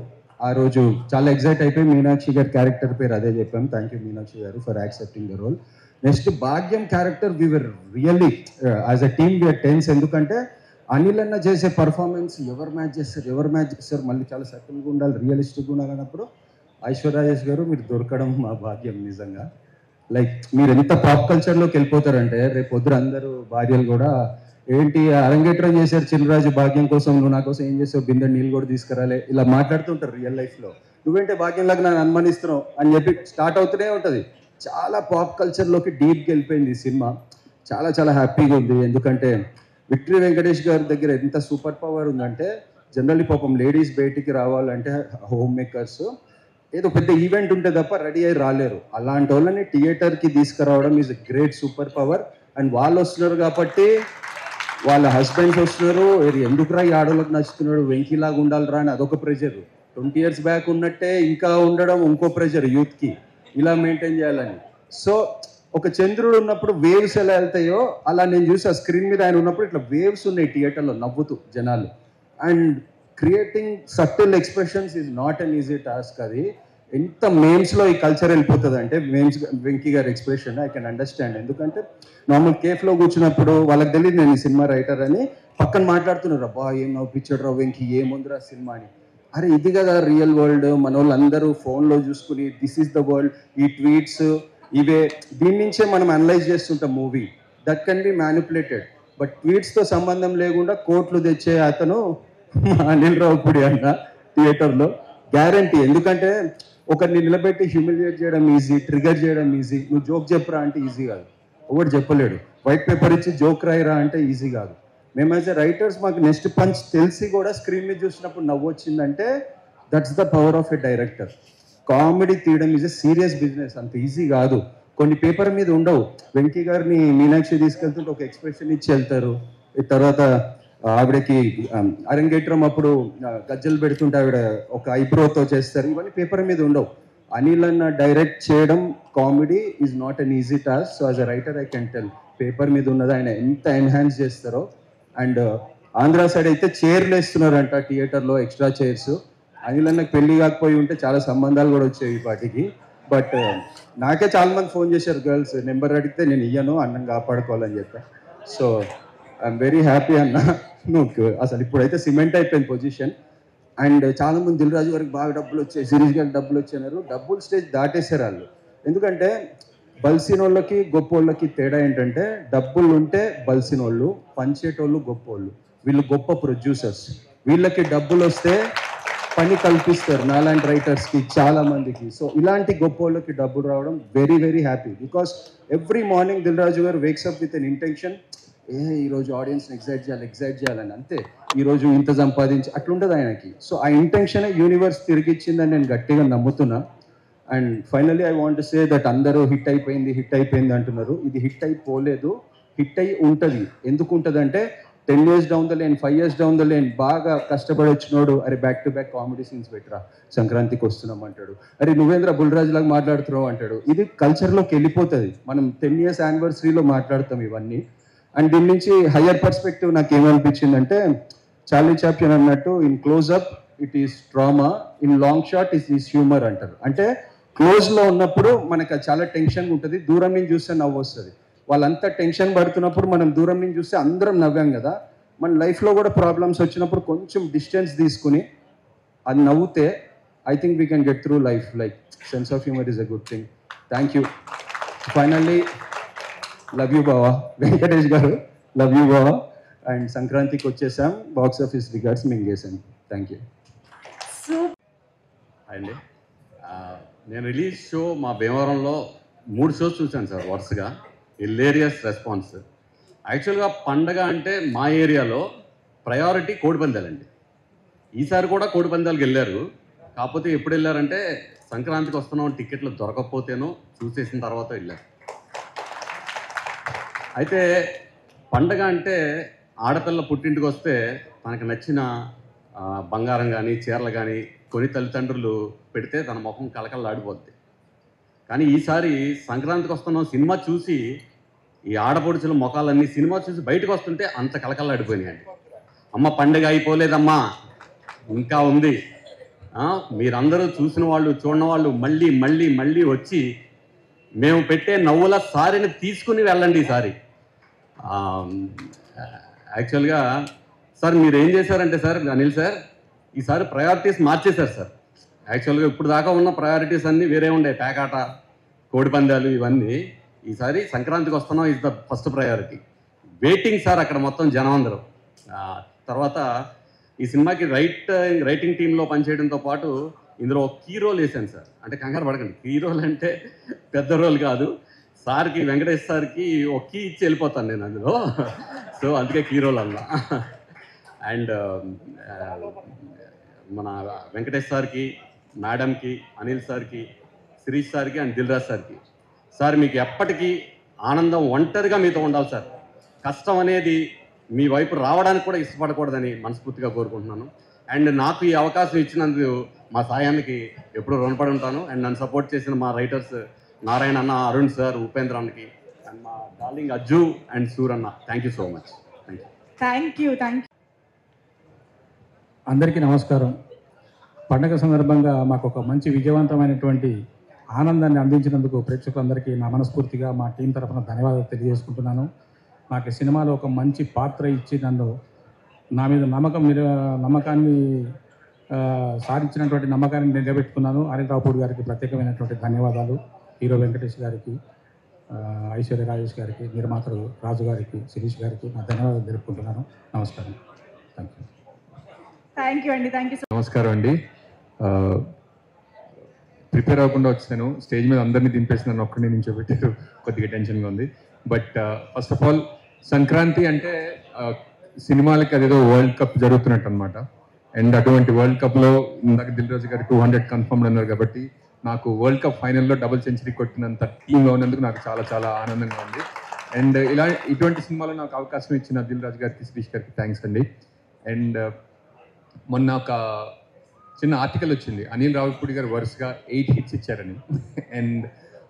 ఆ రోజు చాలా ఎగ్జైట్ అయిపోయి మీనాక్షి గారి క్యారెక్టర్ పేరు అదే చెప్పాము. Thank you Meenakshi garu for accepting the role. Next Bhagyam character we were really as a team we are tense. ఎందుకంటే అనిల్ అన్న చేసే పర్ఫార్మెన్స్ ఎవరు మ్యాచ్ చేస్తారు, మళ్ళీ చాలా సటిల్గా ఉండాలి, రియలిస్టిక్గా ఉండాలన్నప్పుడు ఐశ్వర్య రాజేష్ గారు మీరు దొరకడం మా భాగ్యం నిజంగా. లైక్ మీరు ఎంత పాప్ కల్చర్లోకి వెళ్ళిపోతారంటే రేపు పొద్దున అందరూ భార్యలు కూడా ఏంటి అరంగేట్రం చేశారు చిన్నరాజు భాగ్యం కోసం, నువ్వు నా కోసం ఏం చేసావు, బిందె నీళ్ళు కూడా తీసుకురాలే, ఇలా మాట్లాడుతుంటారు రియల్ లైఫ్లో. నువ్వేంటే భాగ్యంలాగా నన్ను అనుమానిస్తున్నావు అని చెప్పి స్టార్ట్ అవుతూనే ఉంటుంది. చాలా పాప్ కల్చర్లోకి డీప్గా వెళ్ళిపోయింది ఈ సినిమా. చాలా చాలా హ్యాపీగా ఉంది. ఎందుకంటే విక్టరీ వెంకటేష్ గారి దగ్గర ఎంత సూపర్ పవర్ ఉందంటే, జనరల్లీ పాపం లేడీస్ బయటికి రావాలంటే హోమ్ మేకర్స్ ఏదో పెద్ద ఈవెంట్ ఉంటే తప్ప రెడీ అయ్యి రాలేరు. అలాంటి వాళ్ళని థియేటర్కి తీసుకురావడం is a great super power. And వాళ్ళు వస్తున్నారు కాబట్టి, వాళ్ళ హస్బెండ్స్ వస్తున్నారు, ఎందుకురా ఈ ఆడవాళ్ళకి నచ్చుతున్నాడు, వెంకీలాగా ఉండాలిరా అని అదొక ప్రెషర్. 20 years బ్యాక్ ఉన్నట్టే ఇంకా ఉండడం ఇంకో ప్రెషర్ యూత్కి, ఇలా మెయింటైన్ చేయాలని. సో ఒక చంద్రుడు ఉన్నప్పుడు వేవ్స్ ఎలా వెళ్తాయో అలా నేను చూసి ఆ స్క్రీన్ మీద ఆయన ఉన్నప్పుడు ఇట్లా వేవ్స్ ఉన్నాయి థియేటర్లో నవ్వుతూ జనాలు. And creating subtle expressions is not an easy task. అది ఎంత మేమ్స్లో ఈ కల్చర్ వెళ్ళిపోతుంది అంటే, మేమ్స్ వెంకీ గారి ఎక్స్ప్రెషన్ ఐ కెన్ అండర్స్టాండ్. ఎందుకంటే నార్మల్ కేఫ్లో కూర్చున్నప్పుడు వాళ్ళకి తెలియదు నేను ఈ సినిమా రైటర్ అని, పక్కన మాట్లాడుతున్నారు, అబ్బా ఏం నవ్వుపించాడు రా వెంకీ, ఏముందిరా సినిమా అని. అరే ఇది కదా రియల్ వరల్డ్, మన వాళ్ళందరూ ఫోన్లో చూసుకుని దిస్ ఈస్ ద వరల్డ్, ఈ ట్వీట్స్ ఇవే, దీని నుంచే మనం అనలైజ్ చేస్తుంటాం movie. That can be manipulated. But ట్వీట్స్తో సంబంధం లేకుండా కోట్లు తెచ్చే అతను అనిల్ రావుపూడి అన్న థియేటర్లో గ్యారంటీ. ఎందుకంటే ఒకరిని నిలబెట్టి హ్యూమిలియేట్ చేయడం ఈజీ, ట్రిగర్ చేయడం ఈజీ. నువ్వు జోక్ చెప్పరా అంటే ఈజీ కాదు, ఒకటి చెప్పలేడు. వైట్ పేపర్ ఇచ్చి జోక్ రాయరా అంటే ఈజీ కాదు. మేము యాజ్ ఎ రైటర్స్ మాకు నెక్స్ట్ పంచ్ తెలిసి కూడా స్క్రీన్ మీద చూసినప్పుడు నవ్వు వచ్చిందంటే that's the power of a director. Comedy తీయడం ఈజ్ ఎ సీరియస్ బిజినెస్, అంత ఈజీ కాదు. కొన్ని పేపర్ మీద ఉండవు. వెంకీ గారిని మీనాక్షి తీసుకెళ్తుంటే ఒక ఎక్స్ప్రెషన్ ఇచ్చి వెళ్తారు, తర్వాత ఆవిడకి అరంగేట్రం అప్పుడు గజ్జలు పెడుతుంటే ఆవిడ ఒక ఐబ్రోతో చేస్తారు. ఇవన్నీ పేపర్ మీద ఉండవు. అనిల్ అన్న డైరెక్ట్ చేయడం comedy is not an easy task. So as a writer I can tell paper మీద ఉన్నది ఆయన ఎంత ఎన్హాన్స్ చేస్తారో. అండ్ ఆంధ్ర సైడ్ అయితే చైర్లు వేస్తున్నారంట థియేటర్లో, ఎక్స్ట్రా చైర్స్. అనిల్ అన్నకు పెళ్లి కాకపోయి ఉంటే చాలా సంబంధాలు కూడా వచ్చాయి వాటికి. బట్ నాకే చాలా మంది ఫోన్ చేశారు గర్ల్స్, నెంబర్ అడిగితే నేను ఇయ్యను, అన్నం కాపాడుకోవాలని చెప్పాను. సో ఐఎమ్ వెరీ హ్యాపీ అన్న. నువ్వు అసలు ఇప్పుడైతే సిమెంట్ అయిపోయింది పొజిషన్. అండ్ చాలా మంది దిల్ రాజు గారికి బాగా డబ్బులు వచ్చాయి, సిరీస్ గారికి డబ్బులు వచ్చారు. డబ్బులు స్టేజ్ దాటేశారు వాళ్ళు. ఎందుకంటే బలిసినోళ్ళకి గొప్పోళ్ళకి తేడా ఏంటంటే, డబ్బులు ఉంటే బలిసినోళ్ళు, పంచేటోళ్ళు గొప్పోళ్ళు. వీళ్ళు గొప్ప ప్రొడ్యూసర్స్. వీళ్ళకి డబ్బులు వస్తే పని కల్పిస్తారు నాలాంటి రైటర్స్కి చాలా మందికి. సో ఇలాంటి గొప్పోళ్ళకి డబ్బులు రావడం very very happy. Because every morning Dil Raju garu wakes up with an intention, ఈరోజు ఆడియన్స్ని ఎగ్జైట్ చేయాలని, అంతే. ఈరోజు ఇంత సంపాదించి అట్లుంటుంది ఆయనకి. సో ఆ ఇంటెన్షనే యూనివర్స్ తిరిగిచ్చిందని నేను గట్టిగా నమ్ముతున్నా. And finally I want say that అందరూ హిట్ అయిపోయింది అంటున్నారు. ఇది హిట్ అయిపోలేదు, హిట్ అయి ఉంటుంది. ఎందుకు ఉంటుంది అంటే 10 years down the lane, 5 years down the lane బాగా కష్టపడి వచ్చినోడు, అరే back to back comedy scenes పెట్టరా, సంక్రాంతికి వస్తున్నాం అంటాడు, అరే నువ్వేంద్ర బుల్రాజ్ లాగా మాట్లాడుతున్నావు అంటాడు. ఇది కల్చర్లోకి వెళ్ళిపోతుంది. మనం 10 years యానివర్సరీలో మాట్లాడతాం ఇవన్నీ. అండ్ దీని నుంచి హయ్యర్ పర్స్పెక్టివ్ నాకు ఏమనిపించిందంటే, చార్లీ చాప్లిన్ అన్నట్టు, in close up it is trauma, in long shot it is humour అంటారు. అంటే క్లోజ్లో ఉన్నప్పుడు మనకు చాలా టెన్షన్ ఉంటుంది, దూరం నుంచి చూస్తే నవ్వు వస్తుంది. వాళ్ళంతా టెన్షన్ పడుతున్నప్పుడు మనం దూరం నుంచి చూస్తే అందరం నవ్వాం కదా. మన లైఫ్లో కూడా ప్రాబ్లమ్స్ వచ్చినప్పుడు కొంచెం డిస్టెన్స్ తీసుకుని అది నవ్వుతే I think we can get through life. Like sense of humour is a good thing. Thank you. Finally love you బావా వెంకటేష్ గారు, లవ్ యూ బావా. అండ్ సంక్రాంతికి వచ్చేసాం, బాక్స్ ఆఫీస్ రికార్డ్స్ మింగేసాం. థ్యాంక్ యూ అండి. నేను రిలీజ్ షో మా భీమవరంలో 3 shows చూశాను సార్ వరుసగా. Hilarious response. యాక్చువల్గా పండగ అంటే మా ఏరియాలో ప్రయారిటీ కోడిపందాలండి. ఈసారి కూడా కోడిపందాలకు వెళ్ళారు. కాకపోతే ఎప్పుడు వెళ్ళారంటే, సంక్రాంతికి వస్తున్నాం టికెట్లు దొరకకపోతేనో చూసేసిన తర్వాత వెళ్ళారు. అయితే పండగ అంటే ఆడపిల్ల పుట్టింటికి వస్తే తనకు నచ్చిన బంగారం కానీ చీరలు కానీ కొన్ని తల్లిదండ్రులు పెడితే తన ముఖం కలకల్లాడిపోద్ది. కానీ ఈసారి సంక్రాంతికి వస్తున్నాం సినిమా చూసి ఈ ఆడపడుచుల ముఖాలన్నీ సినిమా చూసి బయటకు వస్తుంటే అంత కలకల్లాడిపోయినాయండి. అమ్మ పండుగ అయిపోలేదమ్మా, ఇంకా ఉంది. మీరందరూ చూసిన వాళ్ళు చూడని వాళ్ళు మళ్ళీ మళ్ళీ మళ్ళీ వచ్చి మేము పెట్టే నవ్వుల సారిని తీసుకుని వెళ్ళండి ఈసారి. యాక్చువల్గా సార్ మీరు ఏం చేశారంటే సార్, అనిల్ సార్ ఈసారి ప్రయారిటీస్ మార్చేశారు సార్. యాక్చువల్గా ఇప్పుడు దాకా ఉన్న ప్రయారిటీస్ అన్నీ వేరే ఉండే, పేకాట కోడిపందాలు ఇవన్నీ. ఈసారి సంక్రాంతికి వస్తున్నాం is the first priority. Waiting sir అక్కడ మొత్తం జనం అందరూ. తర్వాత ఈ సినిమాకి రైటింగ్ టీంలో పనిచేయడంతో పాటు ఇందులో ఒక కీ రోల్ వేసాను సార్. అంటే కంగారు పడకండి, కీ రోల్ అంటే పెద్ద రోల్ కాదు. సార్కి, వెంకటేష్ సార్కి ఒక కీ ఇచ్చి వెళ్ళిపోతాను నేను అందులో. సో అందుకే కీ రోల్ అన్నా. అండ్ మన వెంకటేష్ సార్కి, మేడంకి, అనిల్ సార్కి, శిరీష్ సార్కి అండ్ దిల్ రాజ్ సార్కి, సార్ మీకు ఎప్పటికీ ఆనందం ఒంటరిగా మీతో ఉండాలి సార్. కష్టం అనేది మీ వైపు రావడానికి కూడా ఇష్టపడకూడదని మనస్ఫూర్తిగా కోరుకుంటున్నాను. అండ్ నాకు ఈ అవకాశం ఇచ్చినందుకు మా సాయానికి ఎప్పుడూ రుణపడి ఉంటాను. అండ్ నన్ను సపోర్ట్ చేసిన మా రైటర్స్ నారాయణ అన్న, అరుణ్ సార్, ఉపేంద్ర అన్నకి, అండ్ మా డార్లింగ్ అజ్జు అండ్ సూర్ అన్న, thank you so much. Thank you. అందరికీ నమస్కారం. పండగ సందర్భంగా మాకు ఒక మంచి విజయవంతమైనటువంటి ఆనందాన్ని అందించినందుకు ప్రేక్షకులందరికీ నా మనస్ఫూర్తిగా మా టీం తరఫున ధన్యవాదాలు తెలియజేసుకుంటున్నాను. నాకు సినిమాలో ఒక మంచి పాత్ర ఇచ్చి నన్ను నా మీద నమ్మకాన్ని సాధించినటువంటి నమ్మకాన్ని నిలబెట్టుకున్నాను. అనిల్ రావుపూడి గారికి ప్రత్యేకమైనటువంటి ధన్యవాదాలు. హీరో వెంకటేష్ గారికి, ఐశ్వర్య రాజేష్ గారికి, నిర్మాతలు రాజు గారికి, శిరీష్ గారికి నా ధన్యవాదాలు తెలుపుకుంటున్నాను. నమస్కారం. థ్యాంక్ యూ అండి. నమస్కారం అండి. ప్రిపేర్ అవ్వకుండా వచ్చాను. స్టేజ్ మీద అందరినీ దింపేసి నన్ను ఒక్కడిని నించోబెట్టారు. కొద్దిగా టెన్షన్గా ఉంది. But first of all Sankranti అంటే సినిమాలకి అదేదో వరల్డ్ కప్ జరుగుతున్నట్టు అనమాట. అండ్ అటువంటి వరల్డ్ కప్లో ఇందాక దిల్ రాజు గారు 200 కన్ఫర్మ్డ్ అన్నారు కాబట్టి నాకు వరల్డ్ కప్ ఫైనల్లో డబుల్ సెంచరీ కొట్టినంత టీంగా ఉన్నందుకు నాకు చాలా చాలా ఆనందంగా ఉంది. అండ్ ఇటువంటి సినిమాలో నాకు అవకాశం ఇచ్చిన దిల్ రాజు గారికి, శిరీష్ గారికి థ్యాంక్స్ అండి. అండ్ మొన్న ఒక చిన్న ఆర్టికల్ వచ్చింది, అనిల్ రావుపూడి గారు వరుసగా 8 హిట్స్ ఇచ్చారని. అండ్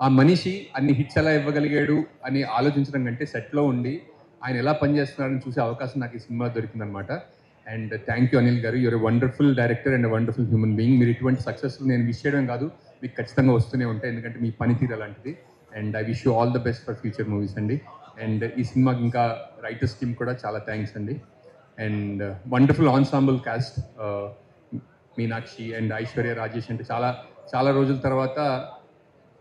ఆ మనిషి అన్ని హిట్స్ ఎలా ఇవ్వగలిగాడు అని ఆలోచించడం కంటే సెట్లో ఉండి ఆయన ఎలా పనిచేస్తున్నారని చూసే అవకాశం నాకు ఈ సినిమాలో దొరికిందనమాట. అండ్ థ్యాంక్ యూ అనిల్ గారు, you're a wonderful director and wonderful human being. మీరు ఇటువంటి సక్సెస్ నేను విష్ చేయడం కాదు, మీకు ఖచ్చితంగా వస్తూనే ఉంటాయి, ఎందుకంటే మీ పనితీరు అలాంటిది. And I wish you all the best for future movies అండి. అండ్ ఈ సినిమాకి ఇంకా రైటర్స్ టీమ్ కూడా చాలా థ్యాంక్స్ అండి. And wonderful ensemble cost, Meenakshi and Aishwarya Rajesh అంటే చాలా చాలా రోజుల తర్వాత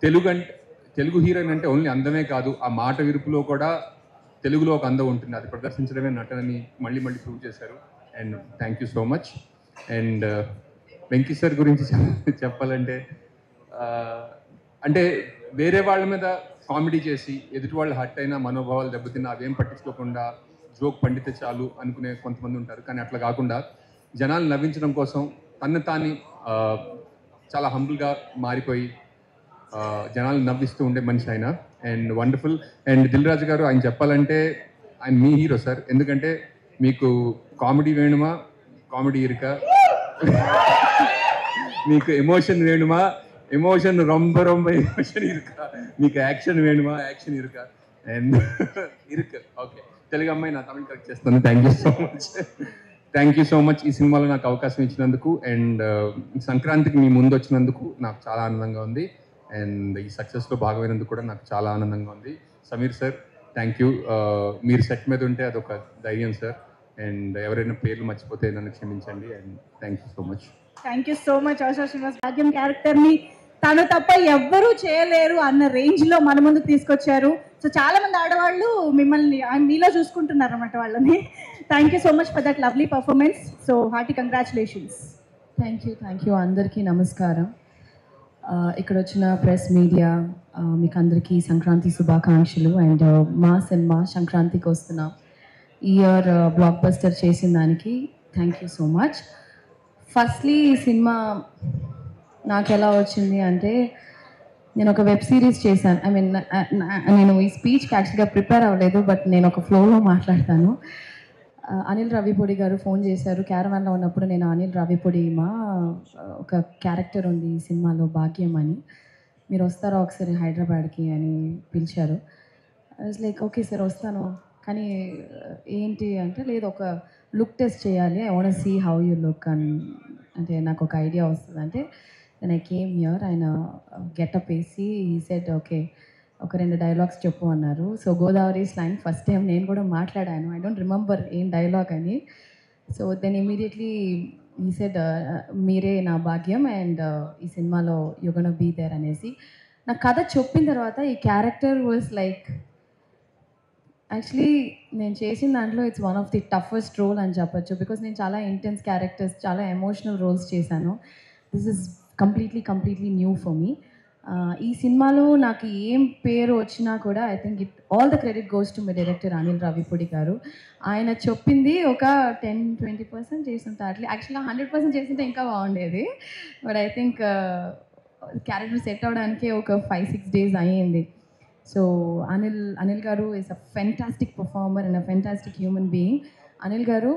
తెలుగు హీరోయిన్ అంటే ఓన్లీ అందమే కాదు, ఆ మాట విరుపులో కూడా తెలుగులో ఒక అందం ఉంటుంది, అది ప్రదర్శించడమే నటనని మళ్ళీ మళ్ళీ ప్రూవ్ చేశారు. And thank you so much. And Venky sir గురించి చెప్పాలంటే అంటే వేరే వాళ్ళ మీద కామెడీ చేసి ఎదుటి వాళ్ళు హర్ట్ అయినా, మనోభావాలు దెబ్బతిన్నా అవేం పట్టించుకోకుండా జోక్ పండితే చాలు అనుకునే కొంతమంది ఉంటారు. కానీ అట్లా కాకుండా జనాలు నవ్వించడం కోసం తను తాని చాలా హంబుల్గా మారిపోయి జనాలు నవ్విస్తూ ఉండే మనిషి ఆయన. And wonderful. And Dil Raju గారు, ఆయన చెప్పాలంటే ఆయన మీ హీరో సార్. ఎందుకంటే మీకు కామెడీ వేణుమా, కామెడీ ఇరుక, మీకు ఎమోషన్ వేణుమా, ఎమోషన్ రొంబ ఎమోషన్ ఇరుక, మీకు యాక్షన్ వేణుమా, యాక్షన్ ఇరుక అండ్ ఇరుక. ఓకే, తెలుగు అమ్మాయి, నా తమిళ కరెక్ట్ చేస్తాను. థ్యాంక్ యూ సో మచ్ ఈ సినిమాలో నాకు అవకాశం ఇచ్చినందుకు. అండ్ సంక్రాంతికి మీ ముందు వచ్చినందుకు నాకు చాలా ఆనందంగా ఉంది. అండ్ ఈ సక్సెస్లో భాగమైనందుకు కూడా నాకు చాలా ఆనందంగా ఉంది. Sameer sir, thank you. మీరు సెట్ మీద ఉంటే అదొక ధైర్యం సార్. అండ్ ఎవరైనా పేర్లు మర్చిపోతే నన్ను క్షమించండి. And thank you so much. Thank you so much. ASHA Srinivas భాగ్యం క్యారెక్టర్ని తను తప్ప ఎవ్వరూ చేయలేరు అన్న రేంజ్లో మన ముందు తీసుకొచ్చారు. సో చాలా మంది ఆడవాళ్ళు మిమ్మల్ని మీలో చూసుకుంటున్నారు అన్నమాట వాళ్ళని. Thank you so much for that lovely performance. So hearty congratulations. Thank you. అందరికీ నమస్కారం. ఇక్కడ వచ్చిన ప్రెస్ మీడియా మీకు అందరికీ సంక్రాంతి శుభాకాంక్షలు. అండ్ మా సినిమా సంక్రాంతికి వస్తున్న ఈ ఇయర్ బ్లాక్ బస్టర్ చేసిన దానికి thank you so much. Firstly ఈ సినిమా నాకు ఎలా వచ్చింది అంటే, నేను ఒక వెబ్ సిరీస్ చేశాను. ఐ మీన్ నేను ఈ స్పీచ్కి యాక్చువల్గా ప్రిపేర్ అవ్వలేదు, బట్ నేను ఒక ఫ్లోలో మాట్లాడతాను. అనిల్ రావిపూడి గారు ఫోన్ చేశారు క్యారవాన్లో ఉన్నప్పుడు. నేను అనిల్ రావిపూడి మా ఒక క్యారెక్టర్ ఉంది ఈ సినిమాలో, భాగ్యం అని, మీరు వస్తారా ఒకసారి హైదరాబాద్కి అని పిలిచారు. I was like okay sir వస్తాను, కానీ ఏంటి అంటే లేదు ఒక లుక్ టెస్ట్ చేయాలి, I want see how you look అని అంటే నాకు ఒక ఐడియా వస్తుంది అంటే దెన్ ఐ కేమ్ హియర్. ఆయన గెటప్ వేసి ఈ సెడ్ ఓకే ఒక 2 డైలాగ్స్ చెప్పు అన్నారు. So Godavari slang first time నేను కూడా మాట్లాడాను. ఐ డోంట్ రిమెంబర్ ఏం డైలాగ్ అని. So then immediately he said మీరే నా భాగ్యం అండ్ ఈ సినిమాలో యు గోనా బీ దేర్ అనేసి. నా కథ చెప్పిన తర్వాత ఈ క్యారెక్టర్ వాజ్ లైక్ యాక్చువల్లీ నేను చేసిన దాంట్లో it's one of the toughest role అని చెప్పొచ్చు. బికాస్ నేను చాలా ఇంటెన్స్ క్యారెక్టర్స్, చాలా ఎమోషనల్ రోల్స్ చేశాను. This is completely new for me. ఈ సినిమాలో నాకు ఏం పేరు వచ్చినా కూడా I think all the credit goes to my director Anil Ravipudi గారు. ఆయన చెప్పింది ఒక 10-20% చేస్తుంటే యాక్చువల్గా 100% చేస్తుంటే ఇంకా బాగుండేది. But I think character set అవడానికి ఒక 5-6 days అయ్యింది. సో అనిల్ గారు is a fantastic performer and a fantastic human being. Anil గారు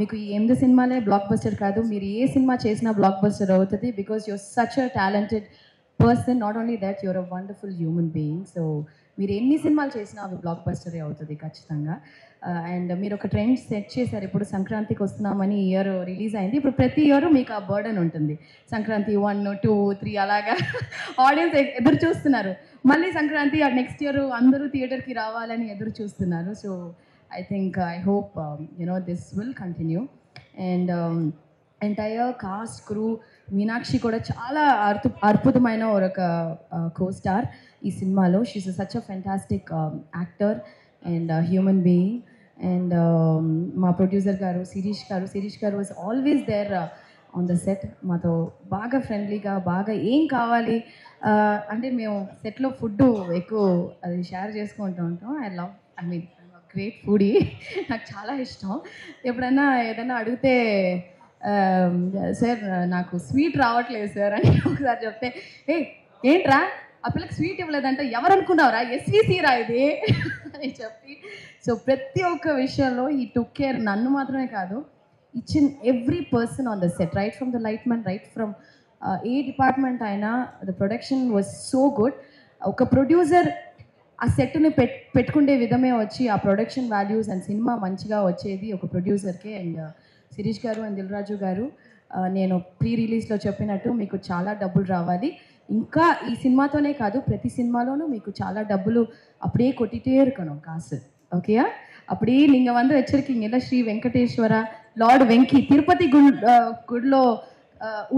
మీకు ఈ 8 సినిమాలే బ్లాక్ బస్టర్ కాదు, మీరు ఏ సినిమా చేసినా బ్లాక్ బస్టర్ అవుతుంది. Because you're such a talented person. Not only that you're a wonderful human being. So మీరు ఎన్ని సినిమాలు చేసినా అవి బ్లాక్ బస్టరే అవుతుంది ఖచ్చితంగా. అండ్ మీరు ఒక ట్రెండ్ సెట్ చేశారు. ఇప్పుడు సంక్రాంతికి వస్తున్నామని ఇయర్ రిలీజ్ అయింది. ఇప్పుడు ప్రతి ఇయర్ మీకు ఆ బర్డన్ ఉంటుంది. సంక్రాంతి 1, 2, 3 అలాగా ఆడియన్స్ ఎదురు చూస్తున్నారు. మళ్ళీ సంక్రాంతి నెక్స్ట్ ఇయర్ అందరూ థియేటర్కి రావాలని ఎదురు చూస్తున్నారు. So I think I hope this will continue. And entire cast crew, Meenakshi కూడా చాలా అద్భుతమైన ఒక కో స్టార్ ఈ సినిమాలో. She's such a fantastic actor and human being. And మా ప్రొడ్యూసర్ గారు శిరీష్ గారు was always there on the set. మాతో బాగా ఫ్రెండ్లీగా, బాగా ఏం కావాలి అంటే మేము సెట్లో ఫుడ్ ఎక్కువ అది షేర్ చేసుకుంటూ ఉంటాం. ఐ మీన్ గ్రేట్ ఫుడీ, నాకు చాలా ఇష్టం. ఎప్పుడైనా ఏదైనా అడిగితే సార్ నాకు స్వీట్ రావట్లేదు సార్ అని ఒకసారి చెప్తే, ఏంట్రా ఆ పిల్లకి స్వీట్ ఇవ్వలేదంటే ఎవరు అనుకున్నావురా, ఎస్విసి రా ఇది అని చెప్పి. సో ప్రతి ఒక్క విషయంలో ఈ టుక్ కేర్, నన్ను మాత్రమే కాదు, each and every person on the set, right from the light man, right from ఏ డిపార్ట్మెంట్ అయినా. The production was so good. ఒక ప్రొడ్యూసర్ ఆ సెట్ని పెట్టుకునే విధమే వచ్చి ఆ ప్రొడక్షన్ వాల్యూస్ అండ్ సినిమా మంచిగా వచ్చేది ఒక ప్రొడ్యూసర్కే. అండ్ శిరీష్ గారు అండ్ దిల్ రాజు గారు, నేను ప్రీ రిలీజ్లో చెప్పినట్టు మీకు చాలా డబ్బులు రావాలి. ఇంకా ఈ సినిమాతోనే కాదు, ప్రతి సినిమాలోనూ మీకు చాలా డబ్బులు அப்படியே கொட்டிட்டே இருக்கணும் காசு. ஓகேயா? அப்படியே நீங்கள் வந்து வச்சிருக்கீங்க இல்லை, ஸ்ரீ వెంకటేశ్వర లార్డ్ వెంకీ తిరుపతి గుడిలో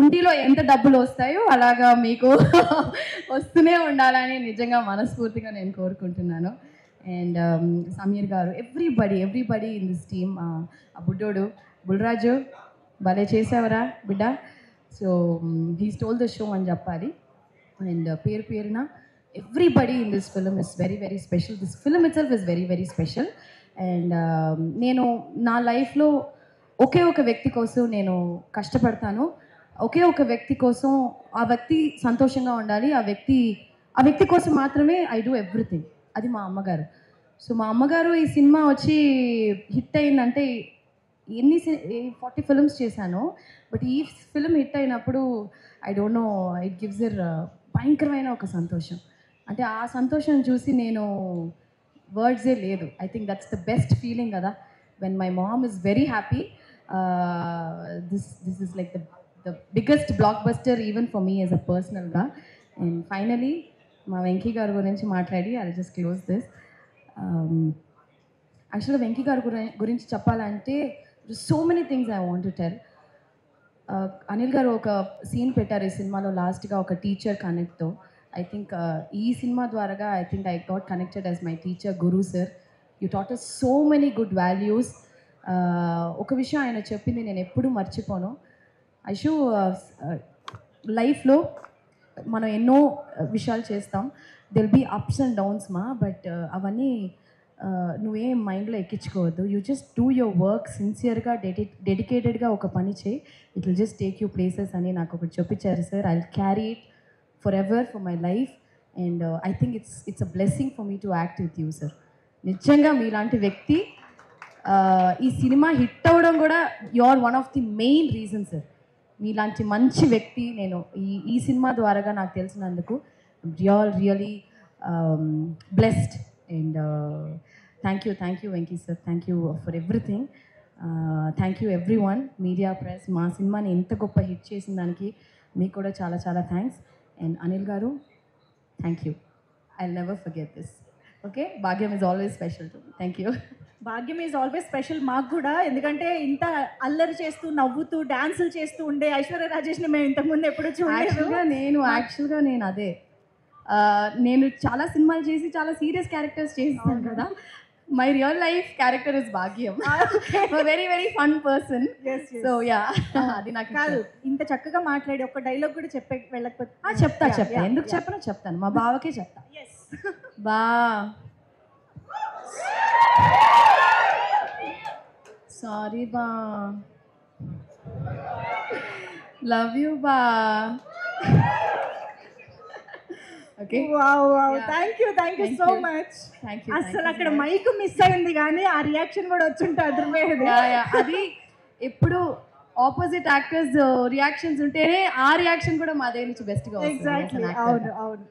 ఉండిలో ఎంత డబ్బులు వస్తాయో అలాగా మీకు వస్తూనే ఉండాలని నిజంగా మనస్ఫూర్తిగా నేను కోరుకుంటున్నాను. అండ్ సమీర్ గారు, ఎవ్రీబడి ఇన్ దిస్ టీమ్. ఆ బుడ్డోడు బుల్రాజు భలే చేసావరా బిడ్డ. So he stole the show అని చెప్పాలి. అండ్ పేరున everybody in this film is very very special. This film it self is very very special. And నేను నా లైఫ్లో ఒకే ఒక వ్యక్తి కోసం నేను కష్టపడతాను. ఒకే ఒక వ్యక్తి కోసం, ఆ వ్యక్తి సంతోషంగా ఉండాలి, ఆ వ్యక్తి కోసం మాత్రమే ఐ డూ ఎవ్రీథింగ్. అది మా అమ్మగారు. సో మా అమ్మగారు ఈ సినిమా వచ్చి హిట్ అయిందంటే 40 ఫిల్మ్స్ చేశాను. బట్ ఈ ఫిల్మ్ హిట్ అయినప్పుడు I don't know, it gives ఇర్ భయంకరమైన ఒక సంతోషం. అంటే ఆ సంతోషం చూసి నేను వర్డ్సే లేదు. I think that's the best feeling కదా, when my mom is very happy. This is like the biggest blockbuster even for me as a పర్సనల్గా. అండ్ ఫైనలీ మా వెంకీ గారి గురించి మాట్లాడి ఐ జస్ట్ క్లోజ్ దిస్. యాక్చువల్గా వెంకీ గారి గురించి చెప్పాలంటే so many things I want to tell. Anil గారు ఒక సీన్ పెట్టారు ఈ సినిమాలో లాస్ట్గా, ఒక టీచర్ కనెక్ట్తో. ఐ థింక్ ఈ సినిమా ద్వారాగా I think I got connected as my teacher Guru sir. You taught us so many good values. ఒక విషయం ఆయన చెప్పింది నేను ఎప్పుడూ మర్చిపోను. ఐషు, లైఫ్లో మనం ఎన్నో విషయాలు చేస్తాం, there'll be ups and downs మా, బట్ అవన్నీ నువ్వేం మైండ్లో ఎక్కించుకోవద్దు. You just do your work సిన్సియర్గా, డెడికేటెడ్గా ఒక పని చేయి, it will just take you places అని నాకు ఒకటి చెప్పించారు sir. I will carry it forever for my life. And I think it's a blessing for me to act with you sir. నిజంగా మీలాంటి వ్యక్తి ఈ సినిమా హిట్ అవ్వడం కూడా you are one of the main reason sir. మీలాంటి మంచి వ్యక్తి నేను ఈ సినిమా ద్వారాగా నాకు తెలిసినందుకు really blessed. And thank you Venky sir, thank you for everything. Thank you everyone, media, press. మా సినిమాని ఎంత గొప్ప హిట్ చేసిన దానికి మీకు కూడా చాలా చాలా thanks. And Anil garu, thank you. I will never forget this. Okay, Bhagyam is always special to me. Thank you. Bhagyam is always special మాకు కూడా, ఎందుకంటే ఇంత అల్లరి చేస్తూ నవ్వుతూ డాన్సులు చేస్తూ ఉండే ఐశ్వర్య రాజేష్ని మేము ఇంతకుముందు ఎప్పుడు చూడలేదు. యాక్చువల్గా నేను అదే నేను చాలా సినిమాలు చేసి చాలా సీరియస్ క్యారెక్టర్స్ చేస్తాను కదా. My real life character is Bhagyam. Very very fun person. So yeah, అది నాకు కాదు, ఇంత చక్కగా మాట్లాడి ఒక డైలాగ్ కూడా చెప్పే వెళ్ళకపోతే చెప్తా ఎందుకు చెప్పను చెప్తాను, మా బావకే చెప్తా. బా సారీ బా, లవ్ యూ బా. Okay, thank you so much. అసలు అక్కడ మైక్ మిస్ అయింది కానీ ఆ రియాక్షన్ కూడా వచ్చుంటే అర్థమయ్యేది. అది ఎప్పుడు ఆపోజిట్ యాక్టర్స్ రియాక్షన్స్ ఉంటేనే ఆ రియాక్షన్ కూడా మా దగ్గర నుంచి బెస్ట్ గా వస్తుంది. ఎగ్జాక్ట్లీ, అవును.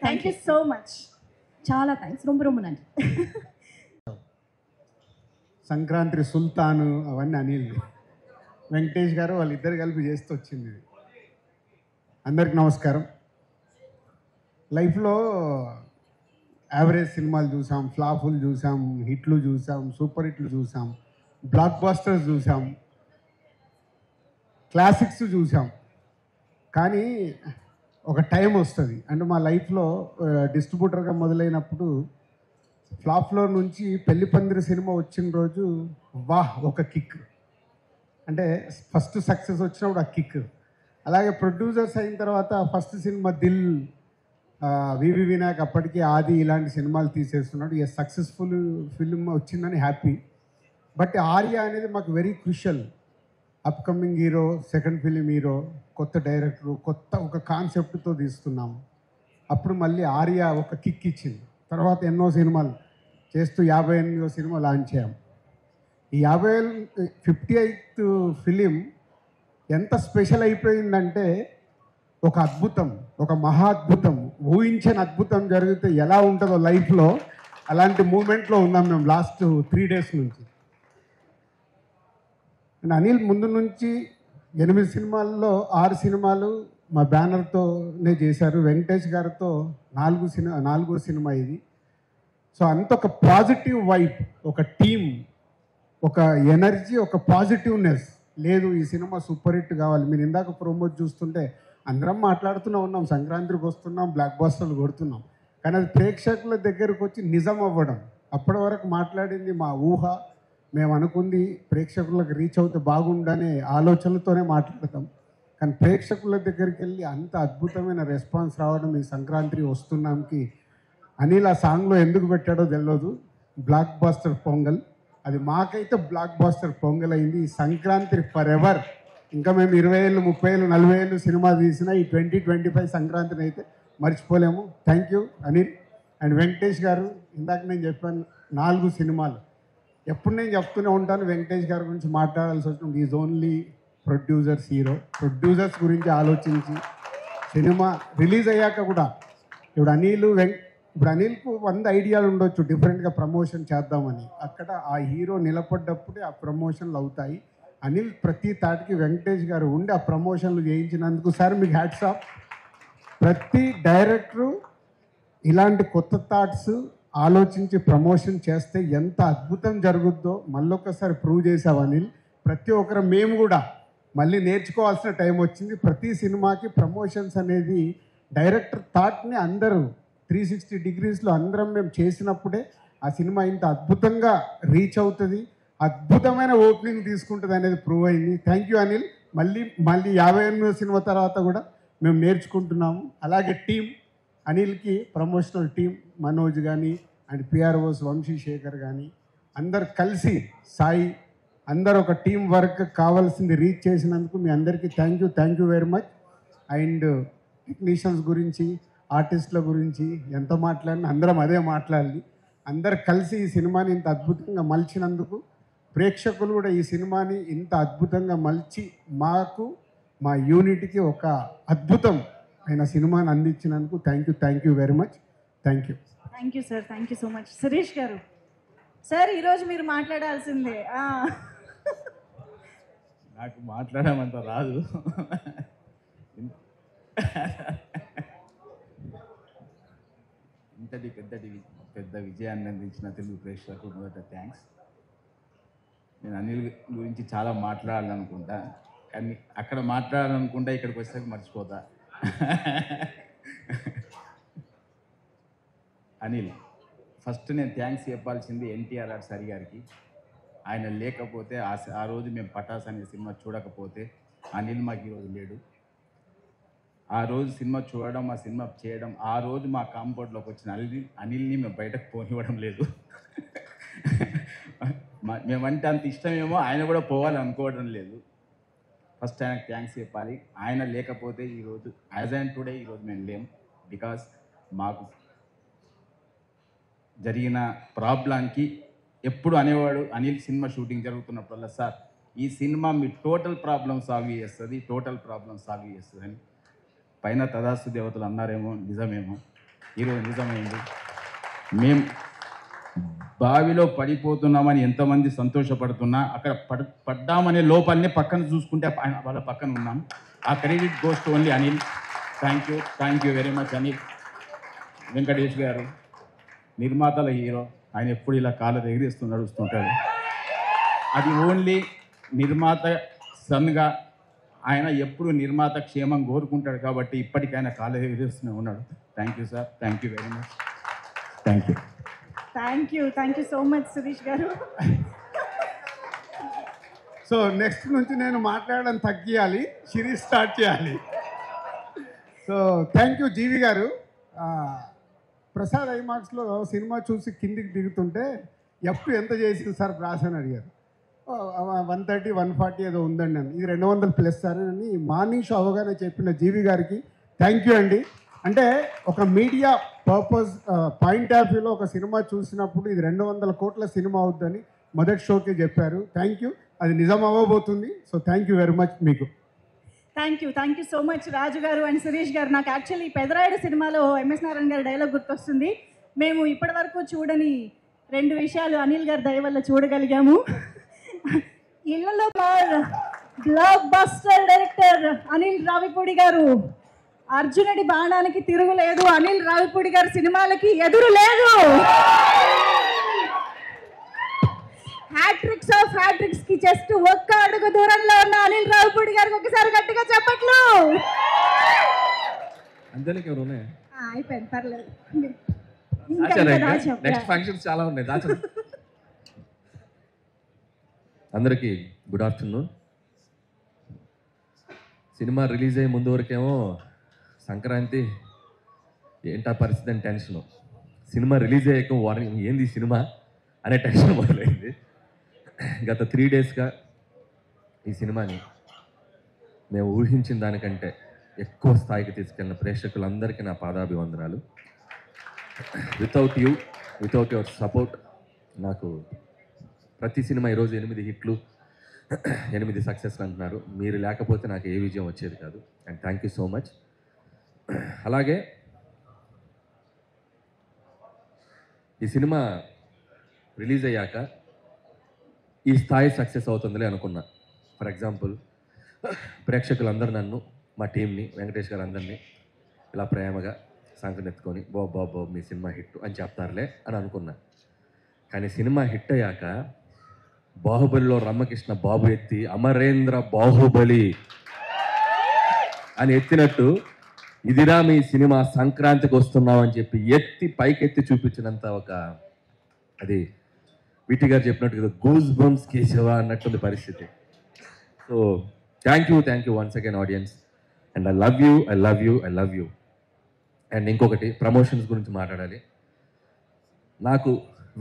Thank you so much. చాలా థ్యాంక్స్, రొమ్మ నండి. సంక్రాంతి సుల్తాను అవన్నీ అనిల్, వెంకటేష్ గారు వాళ్ళిద్దరు కలిపి చేస్తూ వచ్చింది ఇది. అందరికి నమస్కారం. లైఫ్లో యావరేజ్ సినిమాలు చూసాం, ఫ్లాపులు చూసాం, హిట్లు చూసాం, సూపర్ హిట్లు చూసాం, బ్లాక్ బాస్టర్స్ చూసాం, క్లాసిక్స్ చూసాం. కానీ ఒక టైం వస్తుంది, అంటే మా లైఫ్లో డిస్ట్రిబ్యూటర్గా మొదలైనప్పుడు ఫ్లాప్లో నుంచి పెళ్లి పందిరి సినిమా వచ్చిన రోజు వాహ్ ఒక కిక్, అంటే ఫస్ట్ సక్సెస్ వచ్చినప్పుడు ఆ కిక్. అలాగే ప్రొడ్యూసర్స్ అయిన తర్వాత ఫస్ట్ సినిమా దిల్, వివి వినాయక్ అప్పటికి ఆది ఇలాంటి సినిమాలు తీసేస్తున్నాడు. ఏ సక్సెస్ఫుల్ ఫిల్మ్ వచ్చిందని హ్యాపీ. బట్ ఆర్య అనేది మాకు very crucial. Upcoming hero, second film hero, కొత్త డైరెక్టరు, కొత్త ఒక కాన్సెప్ట్తో తీస్తున్నాము. అప్పుడు మళ్ళీ ఆర్య ఒక కిక్ ఇచ్చింది. తర్వాత ఎన్నో సినిమాలు చేస్తూ 58వ సినిమా లాంచ్ చేయాం. ఈ 58th ఫిలిం ఎంత స్పెషల్ అయిపోయిందంటే ఒక అద్భుతం, ఒక మహా అద్భుతం, ఊహించని అద్భుతం జరిగితే ఎలా ఉంటుందో లైఫ్లో అలాంటి మూమెంట్లో ఉన్నాం మేము లాస్ట్ 3 days నుంచి. అండ్ అనిల్ ముందు నుంచి 8 సినిమాల్లో 6 సినిమాలు మా బ్యానర్తోనే చేశారు. వెంకటేష్ గారితో 4వ సినిమా ఇది. సో అంత ఒక పాజిటివ్ వైబ్, ఒక టీమ్, ఒక ఎనర్జీ, ఒక పాజిటివ్నెస్. లేదు ఈ సినిమా సూపర్ హిట్ కావాలి. మీరు ఇందాక ప్రోమోట్ చూస్తుంటే అందరం మాట్లాడుతూనే ఉన్నాం, సంక్రాంతికి వస్తున్నాం, బ్లాక్ బాస్టర్లు కొడుతున్నాం. కానీ అది ప్రేక్షకుల దగ్గరకు వచ్చి నిజం అవ్వడం. అప్పటి వరకు మాట్లాడింది మా ఊహ, మేము అనుకుంది ప్రేక్షకులకు రీచ్ అవుతే బాగుండనే ఆలోచనలతోనే మాట్లాడతాం. కానీ ప్రేక్షకుల దగ్గరికి వెళ్ళి అంత అద్భుతమైన రెస్పాన్స్ రావడం ఈ సంక్రాంతి వస్తున్నాంకి అనిల్ ఆ సాంగ్లో ఎందుకు పెట్టాడో తెలియదు. బ్లాక్ బాస్టర్ పొంగల్, అది మాకైతే బ్లాక్ బాస్టర్ పొంగల్ అయింది. ఈ సంక్రాంతి ఫర్ ఎవర్. ఇంకా మేము 20 ఏళ్ళు, 30 ఏళ్ళు, 40 ఏళ్ళు సినిమా తీసినా ఈ 2025 సంక్రాంతిని అయితే మర్చిపోలేము. Thank you Anil. And Venkatesh గారు, ఇందాక నేను చెప్పాను 4 సినిమాలు. ఎప్పుడు నేను చెప్తూనే ఉంటాను వెంకటేష్ గారి గురించి మాట్లాడాల్సి వచ్చిన is only producers hero. Producers గురించి ఆలోచించి సినిమా రిలీజ్ అయ్యాక కూడా ఇప్పుడు అనిల్కు 100 ఐడియాలు ఉండొచ్చు డిఫరెంట్గా ప్రమోషన్ చేద్దామని. అక్కడ ఆ హీరో నిలబడ్డప్పుడే ఆ ప్రమోషన్లు అవుతాయి. అనిల్ ప్రతి తాటికి వెంకటేష్ గారు ఉండి ఆ ప్రమోషన్లు చేయించినందుకు సార్ మీకు హ్యాట్స్ ఆఫ్. ప్రతి డైరెక్టరు ఇలాంటి కొత్త థాట్స్ ఆలోచించి ప్రమోషన్ చేస్తే ఎంత అద్భుతం జరుగుద్దో మళ్ళొక్కసారి ప్రూవ్ చేసావు అనిల్. ప్రతి ఒక్కరు మేము కూడా మళ్ళీ నేర్చుకోవాల్సిన టైం వచ్చింది. ప్రతి సినిమాకి ప్రమోషన్స్ అనేది డైరెక్టర్ థాట్ని అందరూ 360 degreesలో అందరం మేము చేసినప్పుడే ఆ సినిమా ఇంత అద్భుతంగా రీచ్ అవుతుంది, అద్భుతమైన ఓపెనింగ్ తీసుకుంటుంది అనేది ప్రూవ్ అయింది. Thank you Anil. మళ్ళీ 58వ సినిమా తర్వాత కూడా మేము నేర్చుకుంటున్నాము. అలాగే టీం అనిల్కి ప్రమోషనల్ టీం మనోజ్ కానీ అండ్ పిఆర్ఓస్ వంశీశేఖర్ కానీ అందరు కలిసి సాయి అందరు ఒక టీం వర్క్ కావాల్సింది రీచ్ చేసినందుకు మీ అందరికీ thank you very much. And technicians గురించి, ఆర్టిస్టుల గురించి ఎంత మాట్లాడినా అందరం అదే మాట్లాడాలి. అందరు కలిసి ఈ సినిమాని ఇంత అద్భుతంగా మలిచినందుకు, ప్రేక్షకులు కూడా ఈ సినిమాని ఇంత అద్భుతంగా మలిచి మాకు మా యూనిట్కి ఒక అద్భుతం అయిన సినిమాని అందించినందుకు thank you very much. Thank you sir, thank you so much. Shirish garu sir, ఈరోజు మీరు మాట్లాడాల్సిందే. నాకు మాట్లాడమంత రాదు. ఇంతటి పెద్ద విజయాన్ని అందించిన తెలుగు ప్రేక్షకులకు మొదట థ్యాంక్స్. నేను అనిల్ గురించి చాలా మాట్లాడాలనుకుంటా, కానీ అక్కడ మాట్లాడాలనుకుంటా ఇక్కడికి వచ్చేసరికి మర్చిపోతా. అనిల్. ఫస్ట్ నేను థ్యాంక్స్ చెప్పాల్సింది ఎన్టీఆర్ సార్ గారికి. ఆయన లేకపోతే ఆ రోజు మేము పటాస్ అనే సినిమా చూడకపోతే అనిల్ మాకు ఈరోజు లేడు. ఆ రోజు సినిమా చూడడం, ఆ సినిమా చేయడం, ఆ రోజు మా కాంపౌండ్లోకి వచ్చిన అనిల్ని మేము బయటకు పోనివ్వడం లేదు. మేమంటే అంత ఇష్టమేమో, ఆయన కూడా పోవాలనుకోవడం లేదు. ఫస్ట్ ఆయనకు థ్యాంక్స్ చెప్పాలి. ఆయన లేకపోతే ఈరోజు యాజ్ అండ్ టుడే ఈరోజు మేము లేం. బికాస్ మాకు జరిగిన ప్రాబ్లంకి ఎప్పుడు అనేవాడు అనిల్ సినిమా షూటింగ్ జరుగుతున్నప్పుడల్లా, సార్ ఈ సినిమా మీ టోటల్ ప్రాబ్లం సాల్వ్ చేస్తుంది, టోటల్ ప్రాబ్లం సాల్వ్ చేస్తుంది అని. పైన తదాస్తు దేవతలు అన్నారేమో, నిజమేమో, ఈరోజు నిజమైంది. మేము బావిలో పడిపోతున్నామని ఎంతమంది సంతోషపడుతున్నా అక్కడ పడ్డామనే లోపాలనే పక్కన చూసుకుంటే వాళ్ళ పక్కన ఉన్నాం. ఆ credit goes to only Anil. Thank you very much Anil. Venkatesh గారు నిర్మాతల హీరో, ఆయన ఎప్పుడు ఇలా కాళ్ళ ఎగిరిస్తూ నడుస్తుంటాడు. అది ఓన్లీ నిర్మాత సన్గా ఆయన ఎప్పుడు నిర్మాత క్షేమం కోరుకుంటాడు కాబట్టి ఇప్పటికైనా కాళ్ళ ఎగిరిస్తూనే ఉన్నాడు. Thank you sir, thank you very much. Thank you so much Suresh గారు. సో నెక్స్ట్ నుంచి నేను మాట్లాడడం తగ్గియాలి, సిరీస్ స్టార్ట్ చేయాలి. సో థ్యాంక్ యూ జీవి గారు. ప్రసాద్ ఐమాక్స్లో సినిమా చూసి కిందికి దిగుతుంటే F2 ఎంత చేసింది సార్ బ్రాస్ అని అడిగారు. 130, 140 ఏదో ఉందండి అని. ఇది 200+ సార్ అని మార్నింగ్ షో అవగానే చెప్పిన జీవి గారికి థ్యాంక్ యూ అండి. అంటే ఒక మీడియా పర్పస్ పాయింట్ ఆఫ్ వ్యూలో ఒక సినిమా చూసినప్పుడు ఇది 200 కోట్ల సినిమా అవుద్దని మొదటి షోకి చెప్పారు. Thank you. అది నిజం అవ్వబోతుంది. So thank you very much మీకు. Thank you so much Raju garu and Suresh గారు. నాకు యాక్చువల్లీ పెదరాయుడు సినిమాలో ఎంఎస్ నారాయణ గారి డైలాగ్ గుర్తొస్తుంది. మేము ఇప్పటి వరకు చూడని 2 విషయాలు అనిల్ గారి దయ వల్ల చూడగలిగాము. ఇళ్లలో block buster director Anil Ravipudi గారు. అర్జునుడి బాణానికి తిరుగులేదు, అనిల్ రావిపూడి గారి సినిమాలకి ఎదురు లేదు. హ్యాట్రిక్స్ ఆఫ్ హ్యాట్రిక్స్ కి జస్ట్ ఒక్క అడుగు దూరంలో ఉన్న అనిల్ రావిపూడి గారికి ఒకసారి గట్టిగా చెప్పట్లు. అయిపోయింది, పర్లేదు. నెక్స్ట్ ఫంక్షన్స్ చాలా ఉన్నాయి, దాచండి. అందరికీ గుడ్ ఆఫ్టర్నూన్. సినిమా రిలీజ్ అయ్యే ముందు వరకేమో సంక్రాంతి ఏంటా పరిస్థితి అని టెన్షను. సినిమా రిలీజ్ అయ్యాక వారం ఏంది సినిమా అనే టెన్షన్ మొదలైంది. గత 3 డేస్గా ఈ సినిమాని మేము ఊహించిన దానికంటే ఎక్కువ స్థాయికి తీసుకెళ్ళిన ప్రేక్షకులందరికీ నా పాదాభివందనాలు. వితౌట్ యువర్ సపోర్ట్ నాకు ప్రతి సినిమా ఈరోజు 8 హిట్లు, 8 సక్సెస్లు అంటున్నారు. మీరు లేకపోతే నాకు ఏ విజయం వచ్చేది కాదు. And thank you so much. అలాగే ఈ సినిమా రిలీజ్ అయ్యాక ఈ స్థాయి సక్సెస్ అవుతుందిలే అనుకున్నా. ఫర్ ఎగ్జాంపుల్, ప్రేక్షకులందరూ నన్ను, మా టీంని, వెంకటేష్ గారు అందరినీ ఇలా ప్రేమగా సంకనెత్తుకొని బాబు మీ సినిమా హిట్ అని చెప్తారులే అని అనుకున్నా. కానీ సినిమా హిట్ అయ్యాక బాహుబలిలో రమ్మకృష్ణ బాబు ఎత్తి అమరేంద్ర బాహుబలి అని ఎత్తినట్టు ఇదిరా మీ సినిమా సంక్రాంతికి వస్తున్నావు అని చెప్పి ఎత్తి పైకెత్తి చూపించినంత ఒక, అది వీటి గారు చెప్పినట్టు గూస్ బంప్స్ కేశవా అన్నట్టుంది పరిస్థితి. So thank you once again audience. And I love you. And ఇంకొకటి, ప్రమోషన్స్ గురించి మాట్లాడాలి. నాకు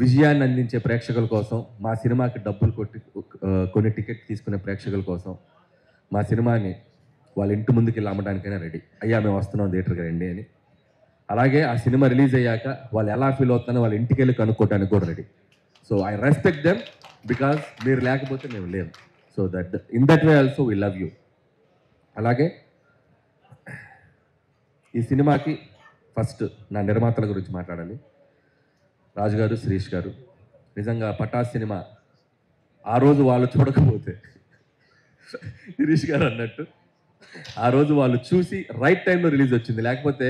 విజయాన్ని అందించే ప్రేక్షకుల కోసం, మా సినిమాకి డబ్బులు కొన్ని టికెట్ తీసుకునే ప్రేక్షకుల కోసం మా సినిమాని వాళ్ళ ఇంటి ముందుకు వెళ్ళి అమ్మడానికైనా రెడీ. అయ్యా మేము వస్తున్నాం థియేటర్కి రండి అని. అలాగే ఆ సినిమా రిలీజ్ అయ్యాక వాళ్ళు ఎలా ఫీల్ అవుతున్నారో వాళ్ళ ఇంటికి వెళ్ళి కనుక్కోవడానికి కూడా ready. So I respect them because మీరు లేకపోతే మేము లేము. So in that way also we love you. అలాగే ఈ సినిమాకి ఫస్ట్ నా నిర్మాతల గురించి మాట్లాడాలి. రాజు గారు, శిరీష్ గారు. నిజంగా పటాస్ సినిమా ఆ రోజు వాళ్ళు చూడకపోతే, శిరీష్ గారు అన్నట్టు ఆ రోజు వాళ్ళు చూసి రైట్ టైంలో రిలీజ్ వచ్చింది. లేకపోతే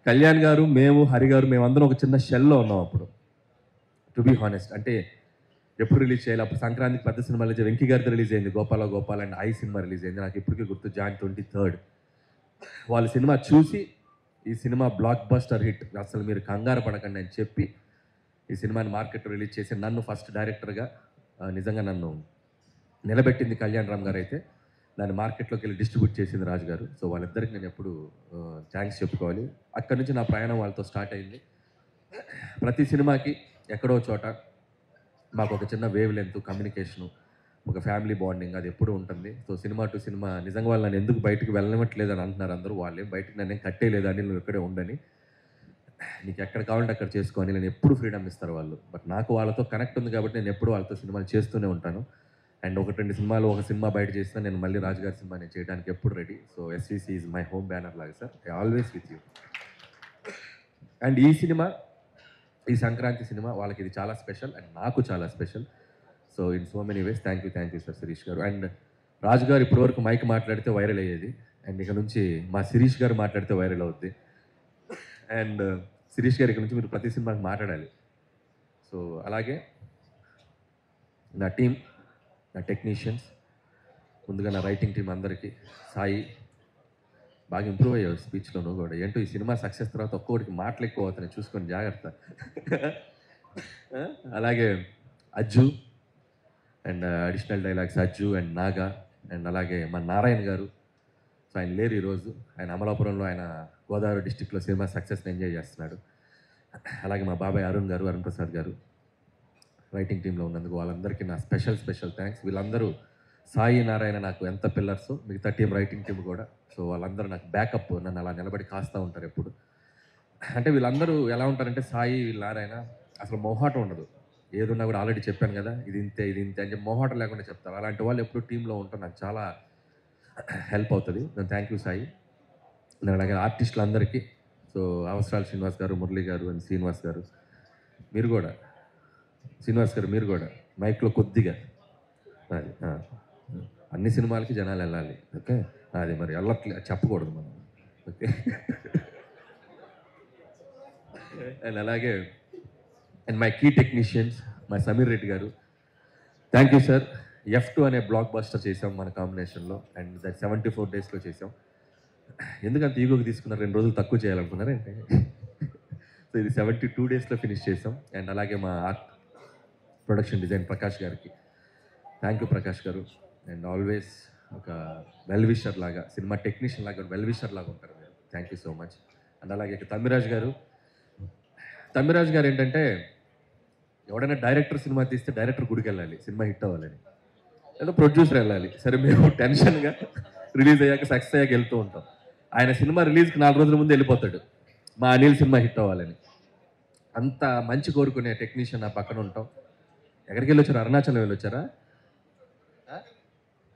కళ్యాణ్ గారు, మేము, హరి గారు, మేమందరం ఒక చిన్న షెల్లో ఉన్నాం అప్పుడు. టు బీ హానెస్ట్, అంటే ఎప్పుడు రిలీజ్ చేయాలి. అప్పుడు సంక్రాంతికి పెద్ద సినిమా రిలీజ్, వెంకీ గారితో రిలీజ్ అయింది, Gopala and I cinema release అయింది. నాకు ఇప్పటికీ గుర్తు, Jan 23rd. వాళ్ళ సినిమా చూసి ఈ సినిమా బ్లాక్ బస్టర్ హిట్, అసలు మీరు కంగారు పడకండి అని చెప్పి ఈ సినిమాని మార్కెట్లో రిలీజ్ చేసి నన్ను ఫస్ట్ డైరెక్టర్గా నిజంగా నన్ను నిలబెట్టింది కళ్యాణ్ రామ్ గారు అయితే దాన్ని మార్కెట్లోకి వెళ్ళి డిస్ట్రిబ్యూట్ చేసింది రాజు గారు. సో వాళ్ళిద్దరికి నేను ఎప్పుడు థ్యాంక్స్ చెప్పుకోవాలి. అక్కడి నుంచి నా ప్రయాణం వాళ్ళతో స్టార్ట్ అయింది. ప్రతి సినిమాకి ఎక్కడో చోట మాకు ఒక చిన్న వేవ్ లెంత్, కమ్యూనికేషను, ఒక ఫ్యామిలీ బాండింగ్ అది ఎప్పుడూ ఉంటుంది. సో సినిమా టు సినిమా నిజంగా వాళ్ళు నన్ను ఎందుకు బయటకు వెళ్ళనివ్వట్లేదు అని అంటున్నారు అందరూ. వాళ్ళేం బయటకు నన్ను కట్టేయలేదు అని, నువ్వు ఇక్కడే ఉండని, నీకు ఎక్కడ కావాలంటే అక్కడ చేసుకోని నేను ఎప్పుడు ఫ్రీడమ్ ఇస్తారు వాళ్ళు. బట్ నాకు వాళ్ళతో కనెక్ట్ ఉంది కాబట్టి నేను ఎప్పుడు వాళ్ళతో సినిమాలు చేస్తూనే ఉంటాను. అండ్ 1-2 సినిమాలు, ఒక సినిమా బయట చేసినా నేను మళ్ళీ రాజుగారి సినిమా నేను చేయడానికి ఎప్పుడు ready. So SVC is my home banner లాగా sir, I always with you. And ఈ సినిమా, ఈ సంక్రాంతి సినిమా వాళ్ళకి ఇది చాలా స్పెషల్ అండ్ నాకు చాలా special. So in so many ways thank you sir Shirish గారు. అండ్ రాజు గారు ఇప్పటివరకు మైక్ మాట్లాడితే వైరల్ అయ్యేది, అండ్ ఇక నుంచి మా శిరీష్ గారు మాట్లాడితే వైరల్ అవుద్ది. అండ్ శిరీష్ గారు ఇక నుంచి మీరు ప్రతి సినిమాకి మాట్లాడాలి. సో అలాగే నా టీం, నా టెక్నీషియన్స్, ముందుగా నా రైటింగ్ టీం అందరికీ, సాయి బాగా ఇంప్రూవ్ అయ్యావు స్పీచ్లో నువ్వు కూడా. ఏంటో ఈ సినిమా సక్సెస్ తర్వాత ఒక్కొక్కడికి మాటలు ఎక్కువ అవుతాయి, చూసుకొని జాగ్రత్త. అలాగే Ajju and additional dialogues Ajju and Naga, and అలాగే మా నారాయణ గారు. సో ఆయన లేరు ఈరోజు, ఆయన అమలాపురంలో, ఆయన గోదావరి డిస్టిక్లో సినిమా సక్సెస్ని ఎంజాయ్ చేస్తున్నాడు. అలాగే మా బాబాయ్ అరుణ్ గారు, అరుణ్ ప్రసాద్ గారు రైటింగ్ టీంలో ఉన్నందుకు వాళ్ళందరికీ నా స్పెషల్ థ్యాంక్స్. వీళ్ళందరూ సాయి, నారాయణ నాకు ఎంత పిల్లర్స్, మిగతా టీం రైటింగ్ టీం కూడా. సో వాళ్ళందరూ నాకు బ్యాకప్, నన్ను అలా నిలబడి కాస్తూ ఉంటారు ఎప్పుడు. అంటే వీళ్ళందరూ ఎలా ఉంటారంటే, సాయి, నారాయణ అసలు మొహాటం ఉండదు, ఏదున్నా కూడా ఆల్రెడీ చెప్పాను కదా, ఇది ఇంతే అని చెప్పి మొహాటం లేకుండా చెప్తారు. అలాంటి వాళ్ళు ఎప్పుడు టీంలో ఉంటారు, నాకు చాలా హెల్ప్ అవుతుంది. నేను థ్యాంక్ యూ సాయి. నేను అలాగే ఆర్టిస్టులు అందరికీ, సో అవసరాలు శ్రీనివాస్ గారు, మురళి గారు అండ్ శ్రీనివాస్ గారు, మీరు కూడా శ్రీనివాస్ గారు మీరు కూడా మైక్లో కొద్దిగా అది అన్ని సినిమాలకి జనాలు వెళ్ళాలి, ఓకే, అది మరి వెళ్ళట్లే చెప్పకూడదు మనం, ఓకే. అండ్ అలాగే and my key technicians, my Sameer Reddy గారు, థ్యాంక్ యూ సార్. F2 అనే బ్లాక్ బస్టర్ చేసాం మన కాంబినేషన్లో, అండ్ దట్ 74 డేస్లో చేసాం. ఎందుకంత ఈగోకి తీసుకున్నారు, 2 రోజులు తక్కువ చేయాలనుకున్నారంటే. సో ఇది 72 డేస్లో ఫినిష్ చేసాం. అండ్ అలాగే మా ఆర్ట్ ప్రొడక్షన్ డిజైన్ ప్రకాష్ గారికి థ్యాంక్ యూ ప్రకాష్ గారు. అండ్ ఆల్వేస్ ఒక వెల్ విషర్ లాగా, సినిమా టెక్నీషియన్ లాగా వెల్ విషర్ లాగా ఉంటారు మీరు. Thank you so much. And అలాగే తమ్మిరాజ్ గారు ఏంటంటే, ఎవడైనా డైరెక్టర్ సినిమా తీస్తే డైరెక్టర్ గుడికి వెళ్ళాలి సినిమా హిట్ అవ్వాలని, లేదా ప్రొడ్యూసర్ వెళ్ళాలి. సరే మేము టెన్షన్గా రిలీజ్ అయ్యాక సక్సెస్ అయ్యాక వెళ్తూ ఉంటాం. ఆయన సినిమా రిలీజ్కి 4 రోజుల ముందు వెళ్ళిపోతాడు, మా అనిల్ సినిమా హిట్ అవ్వాలని. అంత మంచి కోరుకునే టెక్నీషియన్ నా పక్కన ఉంటాం. ఎక్కడికి వెళ్ళొచ్చారు? అరుణాచలం వెళ్ళొచ్చారా?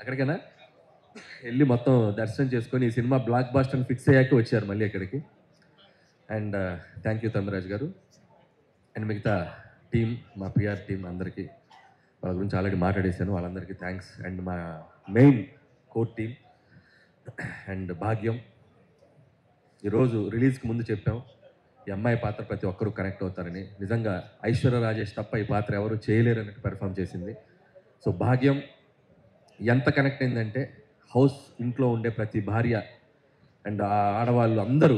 అక్కడికైనా వెళ్ళి మొత్తం దర్శనం చేసుకొని ఈ సినిమా బ్లాక్ బాస్టర్ ఫిక్స్ అయ్యాక వచ్చారు మళ్ళీ ఇక్కడికి. అండ్ థ్యాంక్ యూ తమ్మిరాజ్ గారు. అండ్ మిగతా టీం, మా పిఆర్ టీం అందరికీ, వాళ్ళ గురించి ఆల్రెడీ మాట్లాడేశాను, వాళ్ళందరికీ థ్యాంక్స్. అండ్ మా మెయిన్ కోర్ టీం అండ్ భాగ్యం, ఈరోజు రిలీజ్కి ముందు చెప్పాం ఈ అమ్మాయి పాత్ర ప్రతి ఒక్కరూ కనెక్ట్ అవుతారని. నిజంగా ఐశ్వర్య రాజేష్ తప్ప ఈ పాత్ర ఎవరు చేయలేరు అన్నట్టు పెర్ఫామ్ చేసింది. సో భాగ్యం ఎంత కనెక్ట్ అయిందంటే, హౌస్ ఇంట్లో ఉండే ప్రతి భార్య అండ్ ఆడవాళ్ళు అందరూ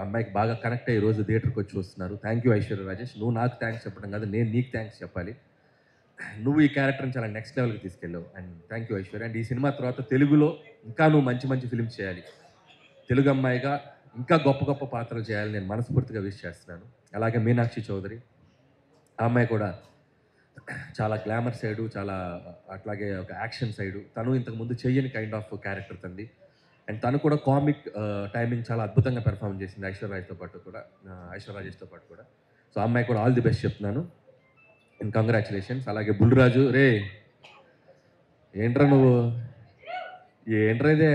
అమ్మాయికి బాగా కనెక్ట్ అయ్యి ఈరోజు థియేటర్కి వచ్చి వస్తున్నారు. Thank you Aishwarya Rajesh. నువ్వు నాకు థ్యాంక్స్ చెప్పడం కాదు, నేను నీకు థ్యాంక్స్ చెప్పాలి. నువ్వు ఈ క్యారెక్టర్ని చాలా నెక్స్ట్ లెవెల్కి తీసుకెళ్ళావు. And thank you Aishwarya. And ఈ సినిమా తర్వాత తెలుగులో ఇంకా నువ్వు మంచి ఫిల్మ్స్ చేయాలి, తెలుగు అమ్మాయిగా ఇంకా గొప్ప పాత్రలు చేయాలని నేను మనస్ఫూర్తిగా విష్ చేస్తున్నాను. అలాగే మీనాక్షి చౌదరి, ఆ అమ్మాయి కూడా చాలా గ్లామర్ సైడు, చాలా అట్లాగే ఒక యాక్షన్ సైడు, తను ఇంతకుముందు చెయ్యని కైండ్ ఆఫ్ క్యారెక్టర్ తంది. అండ్ తను కూడా కామిక్ టైమింగ్ చాలా అద్భుతంగా పెర్ఫామ్ చేసింది ఐశ్వర్య రాజేష్తో పాటు కూడా. సో ఆ అమ్మాయి కూడా ఆల్ ది బెస్ట్ చెప్తున్నాను. And congratulations. అలాగే బుల్లిరాజు, రే ఏంట్రా నువ్వు, ఏంట్రా ఇదే,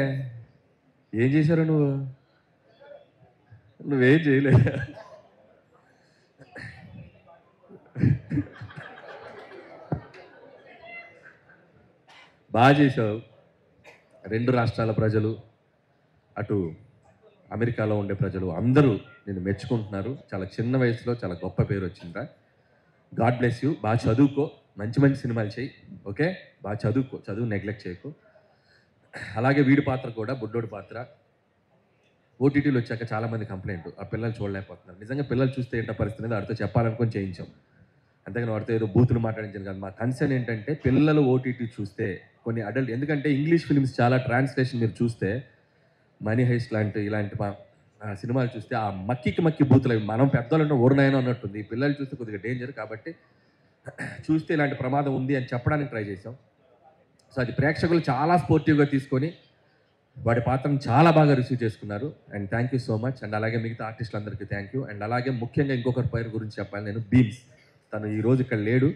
ఏం చేశారు నువ్వేం చేయలేదు. బాగా చేసావు. 2 రాష్ట్రాల ప్రజలు, అటు అమెరికాలో ఉండే ప్రజలు అందరూ నేను మెచ్చుకుంటున్నారు. చాలా చిన్న వయసులో చాలా గొప్ప పేరు వచ్చిందా. God bless you. బాగా చదువుకో, మంచి సినిమాలు చేయి, ఓకే, బాగా చదువు నెగ్లెక్ట్ చేయకు. అలాగే వీడి పాత్ర కూడా, బుడ్డోడి పాత్ర ఓటీటీలు వచ్చాక చాలామంది కంప్లైంట్ ఆ పిల్లలు చూడలేకపోతున్నారు. నిజంగా పిల్లలు చూస్తే ఏంటో పరిస్థితి అనేది వాడితో చెప్పాలనుకొని చేయించాం. అంతేగాని వాడితో ఏదో బూతులు మాట్లాడించాను కాదు. మా కన్సర్న్ ఏంటంటే పిల్లలు ఓటీటీ చూస్తే కొన్ని అడల్ట్, ఎందుకంటే ఇంగ్లీష్ ఫిల్మ్స్ చాలా ట్రాన్స్లేషన్ మీరు చూస్తే మనీ హైస్ట్ ఇలాంటి సినిమాలు చూస్తే ఆ మక్కి బూతులు అవి మనం పెద్దవాళ్ళంటే ఓడినాయనో అన్నట్టుంది. ఈ పిల్లలు చూస్తే కొద్దిగా డేంజర్. కాబట్టి చూస్తే ఇలాంటి ప్రమాదం ఉంది అని చెప్పడానికి ట్రై చేసాం. సో అది ప్రేక్షకులు చాలా స్పోర్టివ్గా తీసుకొని వాడి పాత్రను చాలా బాగా రిసీవ్ చేసుకున్నారు. And thank you so much. And అలాగే మిగతా ఆర్టిస్టులందరికీ థ్యాంక్ యూ. అండ్ అలాగే ముఖ్యంగా ఇంకొకరి పేరు గురించి చెప్పాలి నేను, బీమ్స్. తను ఈరోజు ఇక్కడ లేడు.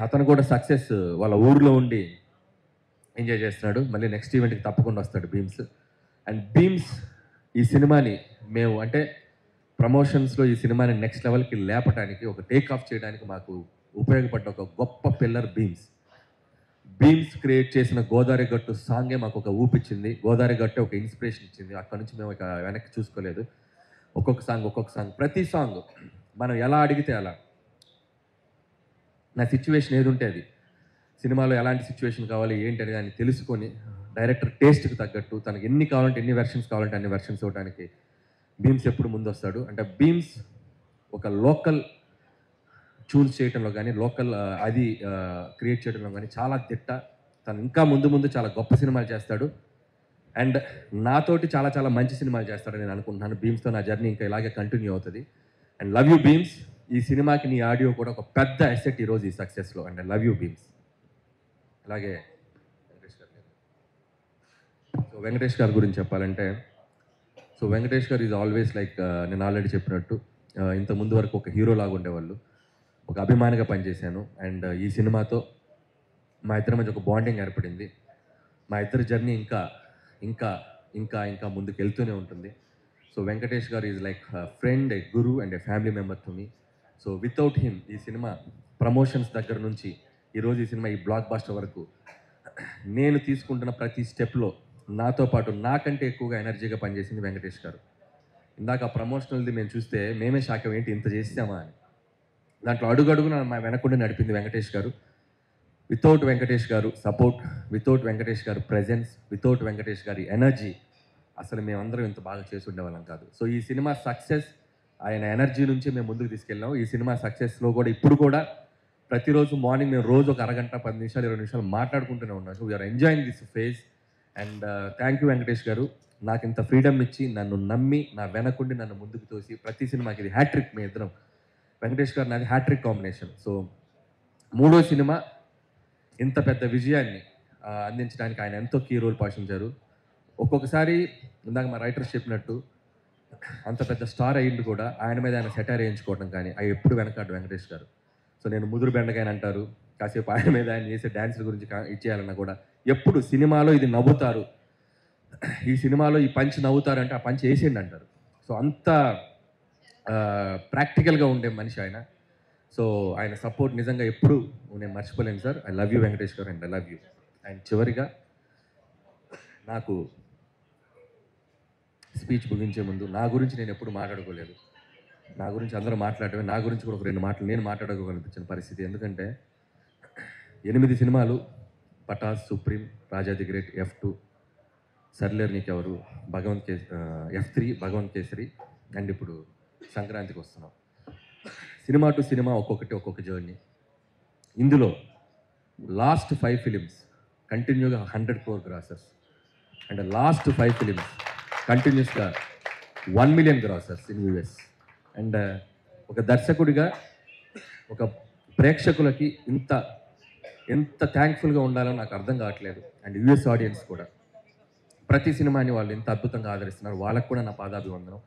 అతను కూడా సక్సెస్ వాళ్ళ ఊరిలో ఉండి ఎంజాయ్ చేస్తున్నాడు. మళ్ళీ నెక్స్ట్ ఈవెంట్కి తప్పకుండా వస్తాడు బీమ్స్. అండ్ బీమ్స్ ఈ సినిమాని మేము అంటే ప్రమోషన్స్లో ఈ సినిమాని నెక్స్ట్ లెవెల్కి లేపడానికి, ఒక టేక్ ఆఫ్ చేయడానికి మాకు ఉపయోగపడ్డ ఒక గొప్ప పిల్లర్ బీమ్స్. బీమ్స్ క్రియేట్ చేసిన గోదావరి గట్టు సాంగే మాకు ఒక ఊపిచ్చింది. గోదావరి గట్టు ఒక ఇన్స్పిరేషన్ ఇచ్చింది. అక్కడ నుంచి మేము ఇక వెనక్కి చూసుకోలేదు. ఒక్కొక్క సాంగ్ ప్రతి సాంగ్ మనం ఎలా అడిగితే అలా, నా సిచ్యువేషన్ ఏది ఉంటే అది, సినిమాలో ఎలాంటి సిచ్యువేషన్ కావాలి ఏంటి అని దాన్ని తెలుసుకొని డైరెక్టర్ టేస్ట్కి తగ్గట్టు తనకి ఎన్ని కావాలంటే ఎన్ని వెర్షన్స్ కావాలంటే అన్ని వెర్షన్స్ ఇవ్వడానికి బీమ్స్ ఎప్పుడు ముందు వస్తాడు. అంటే బీమ్స్ ఒక లోకల్ చూస్ చేయడంలో కానీ లోకల్ అది క్రియేట్ చేయడంలో కానీ చాలా దిట్ట. తను ఇంకా ముందు చాలా గొప్ప సినిమాలు చేస్తాడు. అండ్ నాతోటి చాలా మంచి సినిమాలు చేస్తాడని నేను అనుకుంటున్నాను. బీమ్స్తో నా జర్నీ ఇంకా ఇలాగే కంటిన్యూ అవుతుంది. And love you Bheems. ఈ సినిమాకి నీ ఆడియో కూడా ఒక పెద్ద అసెట్ ఈరోజు ఈ సక్సెస్లో. And love you Bheems. అలాగే సో వెంకటేష్ గారి గురించి చెప్పాలంటే, so Venkatesh garu is always like నేను ఆల్రెడీ చెప్పినట్టు ఇంత ముందు వరకు ఒక హీరో లాగా ఉండేవాళ్ళు. ఒక అభిమానిగా పనిచేశాను. అండ్ ఈ సినిమాతో మా ఇద్దరి మధ్య ఒక బాండింగ్ ఏర్పడింది. మా ఇద్దరి జర్నీ ఇంకా ముందుకు వెళ్తూనే ఉంటుంది. So Venkatesh garu is like friend, A Guru and A family member to me. So without him ఈ సినిమా ప్రమోషన్స్ దగ్గర నుంచి ఈరోజు ఈ సినిమా ఈ బ్లాక్ బాస్టర్ వరకు నేను తీసుకుంటున్న ప్రతి స్టెప్లో నాతో పాటు నాకంటే ఎక్కువగా ఎనర్జీగా పనిచేసింది వెంకటేష్ గారు. ఇందాక ప్రమోషనల్ది మేము చూస్తే మేమే షాక్ ఏంటి ఇంత చేసామా అని. దాంట్లో అడుగడుగున మా వెనకుండా నడిపింది వెంకటేష్ గారు. వితౌట్ వెంకటేష్ గారు సపోర్ట్, వితౌట్ వెంకటేష్ గారు ప్రెజెన్స్, వితౌట్ వెంకటేష్ గారి ఎనర్జీ అసలు మేమందరం ఇంత బాగా చేసి ఉండేవాళ్ళం కాదు. సో ఈ సినిమా సక్సెస్ ఆయన ఎనర్జీ నుంచి మేము ముందుకు తీసుకెళ్ళాం. ఈ సినిమా సక్సెస్లో కూడా ఇప్పుడు కూడా ప్రతిరోజు మార్నింగ్ మేము రోజు ఒక అరగంట 10 నిమిషాలు 20 నిమిషాలు మాట్లాడుకుంటూనే ఉన్నాం. So we're enjoying this phase. And thank you Venkatesh గారు, నాకు ఇంత ఫ్రీడమ్ ఇచ్చి నన్ను నమ్మి నా వెనకుండి నన్ను ముందుకు తోసి ప్రతి సినిమాకి ఇది హ్యాట్రిక్. మీ ఇద్దరం వెంకటేష్ గారు నాది హ్యాట్రిక్ కాంబినేషన్. సో 3వ సినిమా ఇంత పెద్ద విజయాన్ని అందించడానికి ఆయన ఎంతో కీ రోల్ పోషించారు. ఒక్కొక్కసారి ఇందాక మా రైటర్స్ చెప్పినట్టు అంత పెద్ద స్టార్ అయ్యింది కూడా ఆయన మీద ఆయన సెటైర్ వేయించుకోవడం కానీ అవి ఎప్పుడు వెనకాడు వెంకటేష్ గారు. సో నేను ముదురు బెండగాయని అంటారు, కాసేపు ఆయన మీద ఆయన చేసే డ్యాన్సుల గురించి ఇచ్చేయాలన్నా కూడా ఎప్పుడు సినిమాలో ఇది నవ్వుతారు, ఈ సినిమాలో ఈ పంచ్ నవ్వుతారంటే ఆ పంచ్ వేసేయండి అంటారు. సో అంత ప్రాక్టికల్గా ఉండే మనిషి ఆయన. సో ఆయన సపోర్ట్ నిజంగా ఎప్పుడు నేను మర్చిపోలేను sir. I love you Venkatesh garu and I love you. And చివరిగా నాకు స్పీచ్ ముగించే ముందు నా గురించి నేను ఎప్పుడు మాట్లాడుకోలేదు. నా గురించి అందరూ మాట్లాడటమే, నా గురించి కూడా ఒక 2 మాటలు నేను మాట్లాడుకోగనిపించిన పరిస్థితి. ఎందుకంటే 8 సినిమాలు, Pataas, Supreme, Raja the Great, F2, Sarileru Neekevvaru, F3, Bhagavanth Kesari and ఇప్పుడు సంక్రాంతికి వస్తున్నాం. సినిమా టు సినిమా ఒక్కొక్క జర్నీ. ఇందులో లాస్ట్ 5 ఫిలిమ్స్ కంటిన్యూగా 100 crore grossers and last 5 films కంటిన్యూస్గా 1 million grossers in US. And ఒక దర్శకుడిగా ఒక ప్రేక్షకులకి ఎంత థ్యాంక్ఫుల్గా ఉండాలో నాకు అర్థం కావట్లేదు. అండ్ US ఆడియన్స్ కూడా ప్రతి సినిమాని వాళ్ళు ఎంత అద్భుతంగా ఆదరిస్తున్నారు. వాళ్ళకు కూడా నా పాదాభివందనం,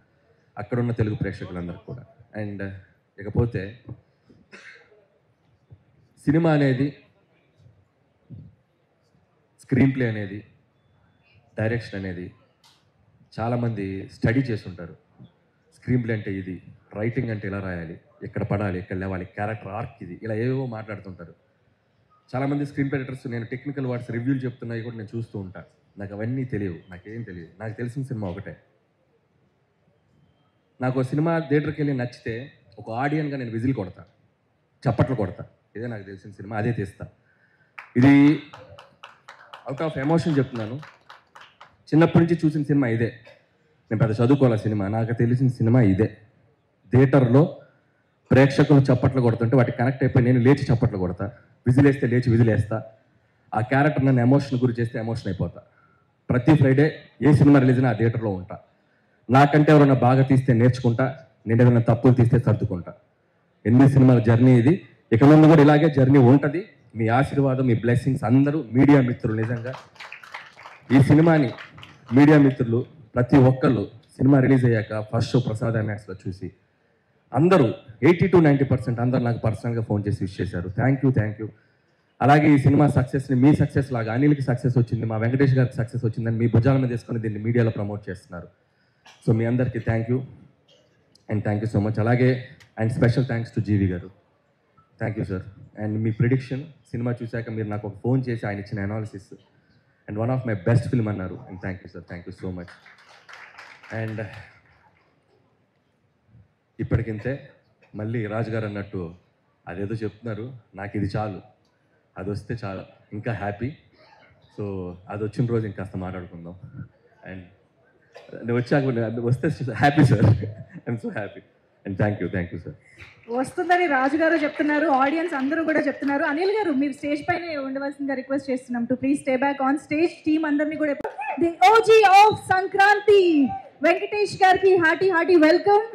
అక్కడున్న తెలుగు ప్రేక్షకులందరికీ కూడా. అండ్ ఇకపోతే సినిమా అనేది, స్క్రీన్ ప్లే అనేది, డైరెక్షన్ అనేది చాలామంది స్టడీ చేసి ఉంటారు. స్క్రీన్ ప్లే అంటే ఇది, రైటింగ్ అంటే ఇలా రాయాలి, ఎక్కడ పడాలి, ఎక్కడ లేవాలి, క్యారెక్టర్ ఆర్క్ ఇది, ఇలా ఏవో మాట్లాడుతుంటారు. చాలామంది స్క్రీన్ ప్లే రైటర్స్ నేను టెక్నికల్ వర్డ్స్ రివ్యూలు చెప్తున్నాయి కూడా నేను చూస్తూ ఉంటాను. నాకు అవన్నీ తెలియవు, నాకేం తెలియదు. నాకు తెలిసిన సినిమా ఒకటే. నాకు సినిమా థియేటర్కి వెళ్ళి నచ్చితే ఒక ఆడియన్గా నేను విజిల్ కొడతా, చప్పట్లు కొడతా. ఇదే నాకు తెలిసిన సినిమా, అదే తీస్తా. ఇది అవుట్ ఆఫ్ ఎమోషన్ చెప్తున్నాను. చిన్నప్పటి నుంచి చూసిన సినిమా ఇదే. నేను పెద్ద చదువుకోవాలి సినిమా, నాకు తెలిసిన సినిమా ఇదే. థియేటర్లో ప్రేక్షకులు చప్పట్లు కొడుతుంటే వాటికి కనెక్ట్ అయిపోయి నేను లేచి చప్పట్లు కొడతా, విజిలేస్తే లేచి విజిలేస్తా, ఆ క్యారెక్టర్ నన్ను ఎమోషన్ గురి చేస్తే ఎమోషన్ అయిపోతా. ప్రతి ఫ్రైడే ఏ సినిమా రిలీజ్ అయినా ఆ థియేటర్లో ఉంటా. నాకంటే ఎవరైనా బాగా తీస్తే నేర్చుకుంటా, నేను ఏదైనా తప్పులు తీస్తే సర్దుకుంటా. 8 సినిమాల జర్నీ ఇది. ఇక ముందు కూడా ఇలాగే జర్నీ ఉంటుంది. మీ ఆశీర్వాదం, మీ బ్లెస్సింగ్స్ అందరూ మీడియా మిత్రులు, నిజంగా ఈ సినిమాని మీడియా మిత్రులు ప్రతి ఒక్కళ్ళు సినిమా రిలీజ్ అయ్యాక ఫస్ట్ షో ప్రసాద్ ఐమాక్స్లో చూసి అందరూ 80 to 90% అందరూ నాకు పర్సనల్గా ఫోన్ చేసి విష్ చేశారు. Thank you. అలాగే ఈ సినిమా సక్సెస్ని మీ సక్సెస్ లాగా అనిల్కి సక్సెస్ వచ్చింది, మా వెంకటేష్ గారికి సక్సెస్ వచ్చిందని మీ భుజాల మీద తీసుకొని దీన్ని మీడియాలో ప్రమోట్ చేస్తున్నారు. సో మీ అందరికీ thank you and thank you so much. అలాగే and special thanks to GV garu. Thank you sir. And మీ ప్రిడిక్షన్ సినిమా చూశాక మీరు నాకు ఒక ఫోన్ చేసి ఆయన ఇచ్చిన analysis and one of my best film అన్నారు. And thank you sir, thank you so much. And ఇప్పటికింతే మళ్ళీ రాజు గారు అన్నట్టు అదేదో చెప్తున్నారు, నాకు ఇది చాలు, అది వస్తే చాలు, ఇంకా హ్యాపీ. సో అది వచ్చిన రోజు ఇంకాస్త మాట్లాడుకుందాం. అండ్ నేను వచ్చాక వస్తే happy sir, I'm so happy. And thank you sir. వస్తుందని రాజు గారు చెప్తున్నారు, ఆడియన్స్ అందరూ కూడా చెప్తున్నారు. అనిల్ గారు మీరు స్టేజ్ పైన ఉండవలసిందిగా రిక్వెస్ట్ చేస్తున్నాం to please stay back on stage. Team అందరినీ కూడా the OG of Sankranti Venkatesh గారికి హార్టీ వెల్కమ్.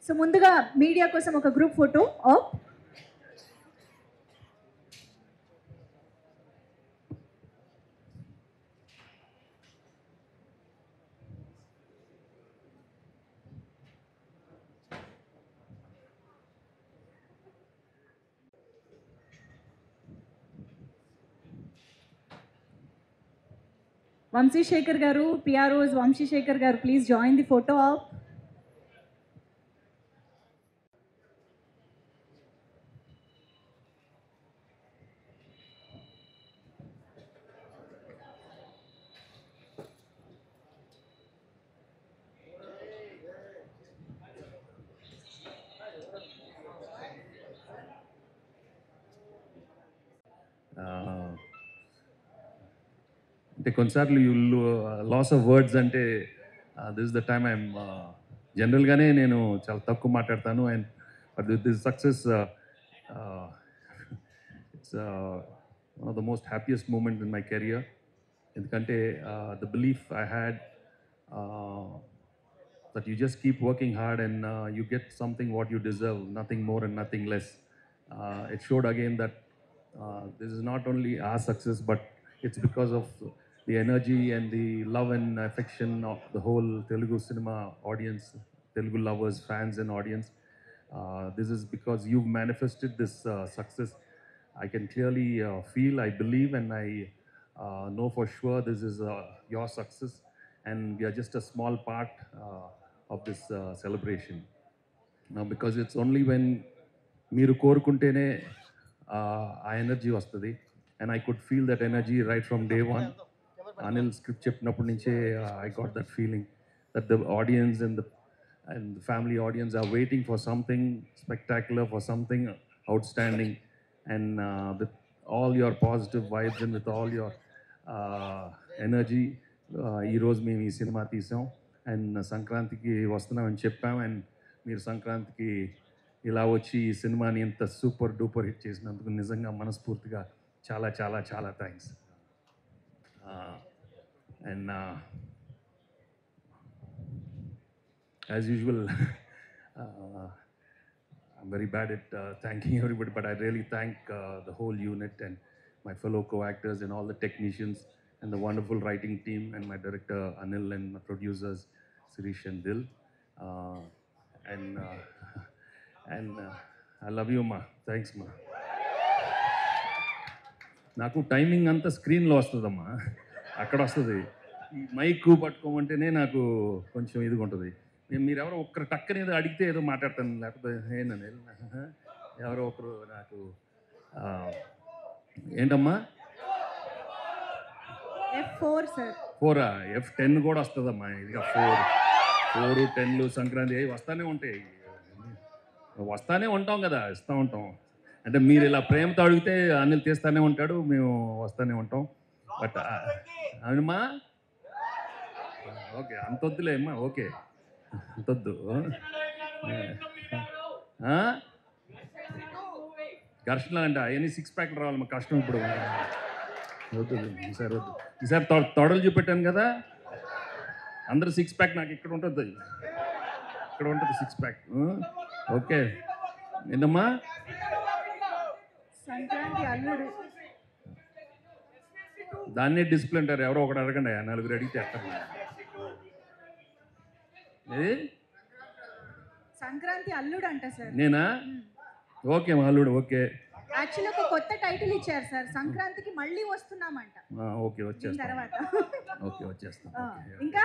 సో ముందుగా మీడియా కోసం ఒక గ్రూప్ ఫోటో ఆఫ్ వంశీశేఖర్ గారు, PROs Vamsi Shekhar garu, please join the photo op. అంటే కొన్నిసార్లు లాస్ ఆఫ్ వర్డ్స్ అంటే this is the time I'm జనరల్గానే నేను చాలా తక్కువ మాట్లాడతాను. And but this success it's one of the most happiest moment in my career. ఎందుకంటే the belief I had that you just keep working hard and you get something what you deserve, nothing more and nothing less. It showed again that this is not only our success, but it's because of the energy and the love and affection of the whole Telugu cinema audience, Telugu lovers, fans and audience. This is because you've manifested this success. I can clearly feel, I believe, and I know for sure this is your success, and we are just a small part of this celebration. Now, because it's only when మీరు కోరుకుంటేనే ఆ energy వస్తుంది, and I could feel that energy right from day one. Anil script చెప్పినప్పటి నుంచే I got that feeling that the audience and the family audience are waiting for something spectacular, for something outstanding, and with all your positive vibes and with all your energy, ఈరోజు మేము ఈ cinema తీసాం and సంక్రాంతికి వస్తున్నామని చెప్పాం. And మీరు సంక్రాంతికి ఇలా వచ్చి ఈ సినిమాని ఇంత సూపర్ డూపర్ హిట్ చేసినందుకు నిజంగా మనస్ఫూర్తిగా చాలా చాలా చాలా thanks. And as usual I'm very bad at thanking everybody, but I really thank the whole unit and my fellow co-actors and all the technicians and the wonderful writing team and my director Anil and my producers Sirish and Dil. And I love you, ma. Thanks, ma. నాకు timing అంతా స్క్రీన్లో వస్తుందమ్మా, అక్కడ వస్తుంది. ఈ mic పట్టుకోమంటేనే నాకు కొంచెం ఇదిగా ఉంటుంది. మీరెవరో ఒక్కరు టక్కని ఏదో అడిగితే ఏదో మాట్లాడతాను, లేకపోతే ఏంటని ఎవరో ఒకరు నాకు ఏంటమ్మా F4 సార్, 4 F10 కూడా వస్తుందమ్మా. ఇదిగా 4 10 సంక్రాంతి అవి వస్తూనే ఉంటాయి, వస్తూనే ఉంటాం కదా, ఇస్తూ ఉంటాం. అంటే మీరు ఇలా ప్రేమతో అడిగితే అనిల్ తీస్తూనే ఉంటాడు, మేము వస్తూనే ఉంటాం. బట్ అవునమ్మా ఓకే అంతొద్దులే అమ్మా, ఓకే అంతొద్దు. ఘర్షణలు అంటే అవన్నీ 6 ప్యాక్లు రావాలి, మాకు కష్టం ఇప్పుడు. వద్దు ఈసారి వద్దు. ఈసారి తొడలు చూపెట్టాను కదా, అందరూ 6 ప్యాక్ నాకు ఇక్కడ ఉంటుంది, ఇక్కడ ఉంటుంది 6 ప్యాక్. ఓకే ఏంటమ్మా? సంక్రాంతి అల్లుడు దాన్నే డిసిప్లిన్ అంటారు. ఎవరో ఒకటి అడగండి, 4 అడిగితే ఎక్కడ సంక్రాంతి అల్లుడు అంట సార్. నేనా? ఓకే మా అల్లుడు. ఓకే యాక్చువల్లీ ఒక కొత్త టైటిల్ ఇచ్చారు సార్, సంక్రాంతికి మళ్ళీ వస్తున్నామంట. ఓకే వచ్చేస్తాం, తర్వాత ఓకే వచ్చేస్తాం. ఇంకా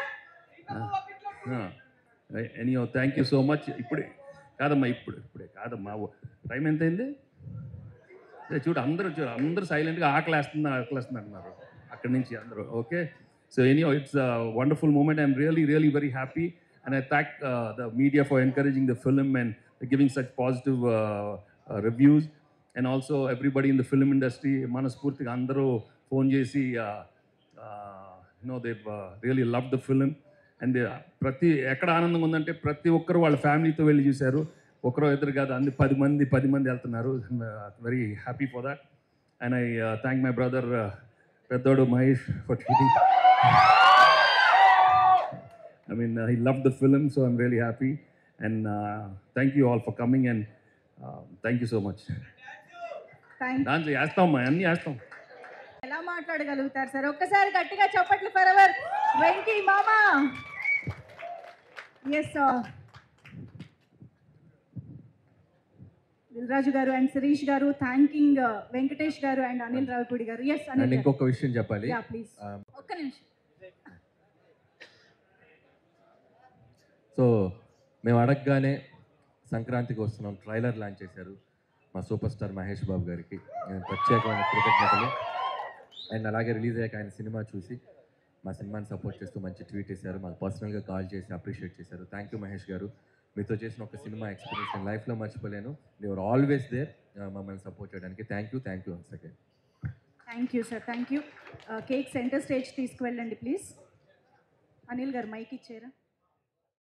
anyhow thank you so much. ఇప్పుడే కాదమ్మా, ఇప్పుడే కాదమ్మా, టైం ఎంత అయింది? చూడు అందరూ సైలెంట్గా ఆకలేస్తుంది అంటున్నారు అక్కడి నుంచి అందరూ. Okay, so anyhow it's wonderful moment. I'm really very happy and I thank the media for encouraging the film and giving such positive reviews, and also everybody in the film industry. Manaspurtiga andaru phone chesi they've really loved the film, and prati ekkada aanandanga undante prati okkaru vaalla family tho velli chusaru. Okkaru iddaru kaadu, andi 10 మంది వెళ్తున్నారు. Very happy for that, and I thank my brother Peddodu Mahesh for treating. I mean, he loved the film, so I'm really happy. And thank you all for coming, and thank you so much. Dance చేస్తాం, అన్నీ చేస్తాం. ఎలా మాట్లాడగలుగుతారు sir? ఒక్కసారి గట్టిగా చప్పట్లు for Venky మామా. Yes Dil Raju గారు and Sirish గారు థ్యాంకింగ్ వెంకటేష్ గారు అండ్ అనిల్ రావిపూడి గారు. ఎస్ అనిల్, ఇంకొక విషయం చెప్పాలి. ప్లీజ్ ఒక్క నిమిషం. సో మేము అడగగానే సంక్రాంతికి వస్తున్నాం ట్రైలర్ లాంచ్ చేశారు మా సూపర్ స్టార్ మహేష్ బాబు గారికి. నేను ప్రత్యేకమైన కృతజ్ఞతలు. అండ్ అలాగే రిలీజ్ అయ్యాక ఆయన సినిమా చూసి మా సినిమాని సపోర్ట్ చేస్తూ మంచి ట్వీట్ చేశారు, మాకు పర్సనల్గా కాల్ చేసి అప్రిషియేట్ చేశారు. థ్యాంక్ యూ మహేష్ గారు, మీతో చేసిన ఒక సినిమా ఎక్స్పీరియన్స్ నేను లైఫ్లో మర్చిపోలేను. యువర్ ఆల్వేస్ దేర్ మమ్మల్ని సపోర్ట్ చేయడానికి. Thank you once again. Thank you sir, thank you. Cake center stage తీసుకువెళ్ళండి ప్లీజ్. అనిల్ గారు మైక్ ఇచ్చారా?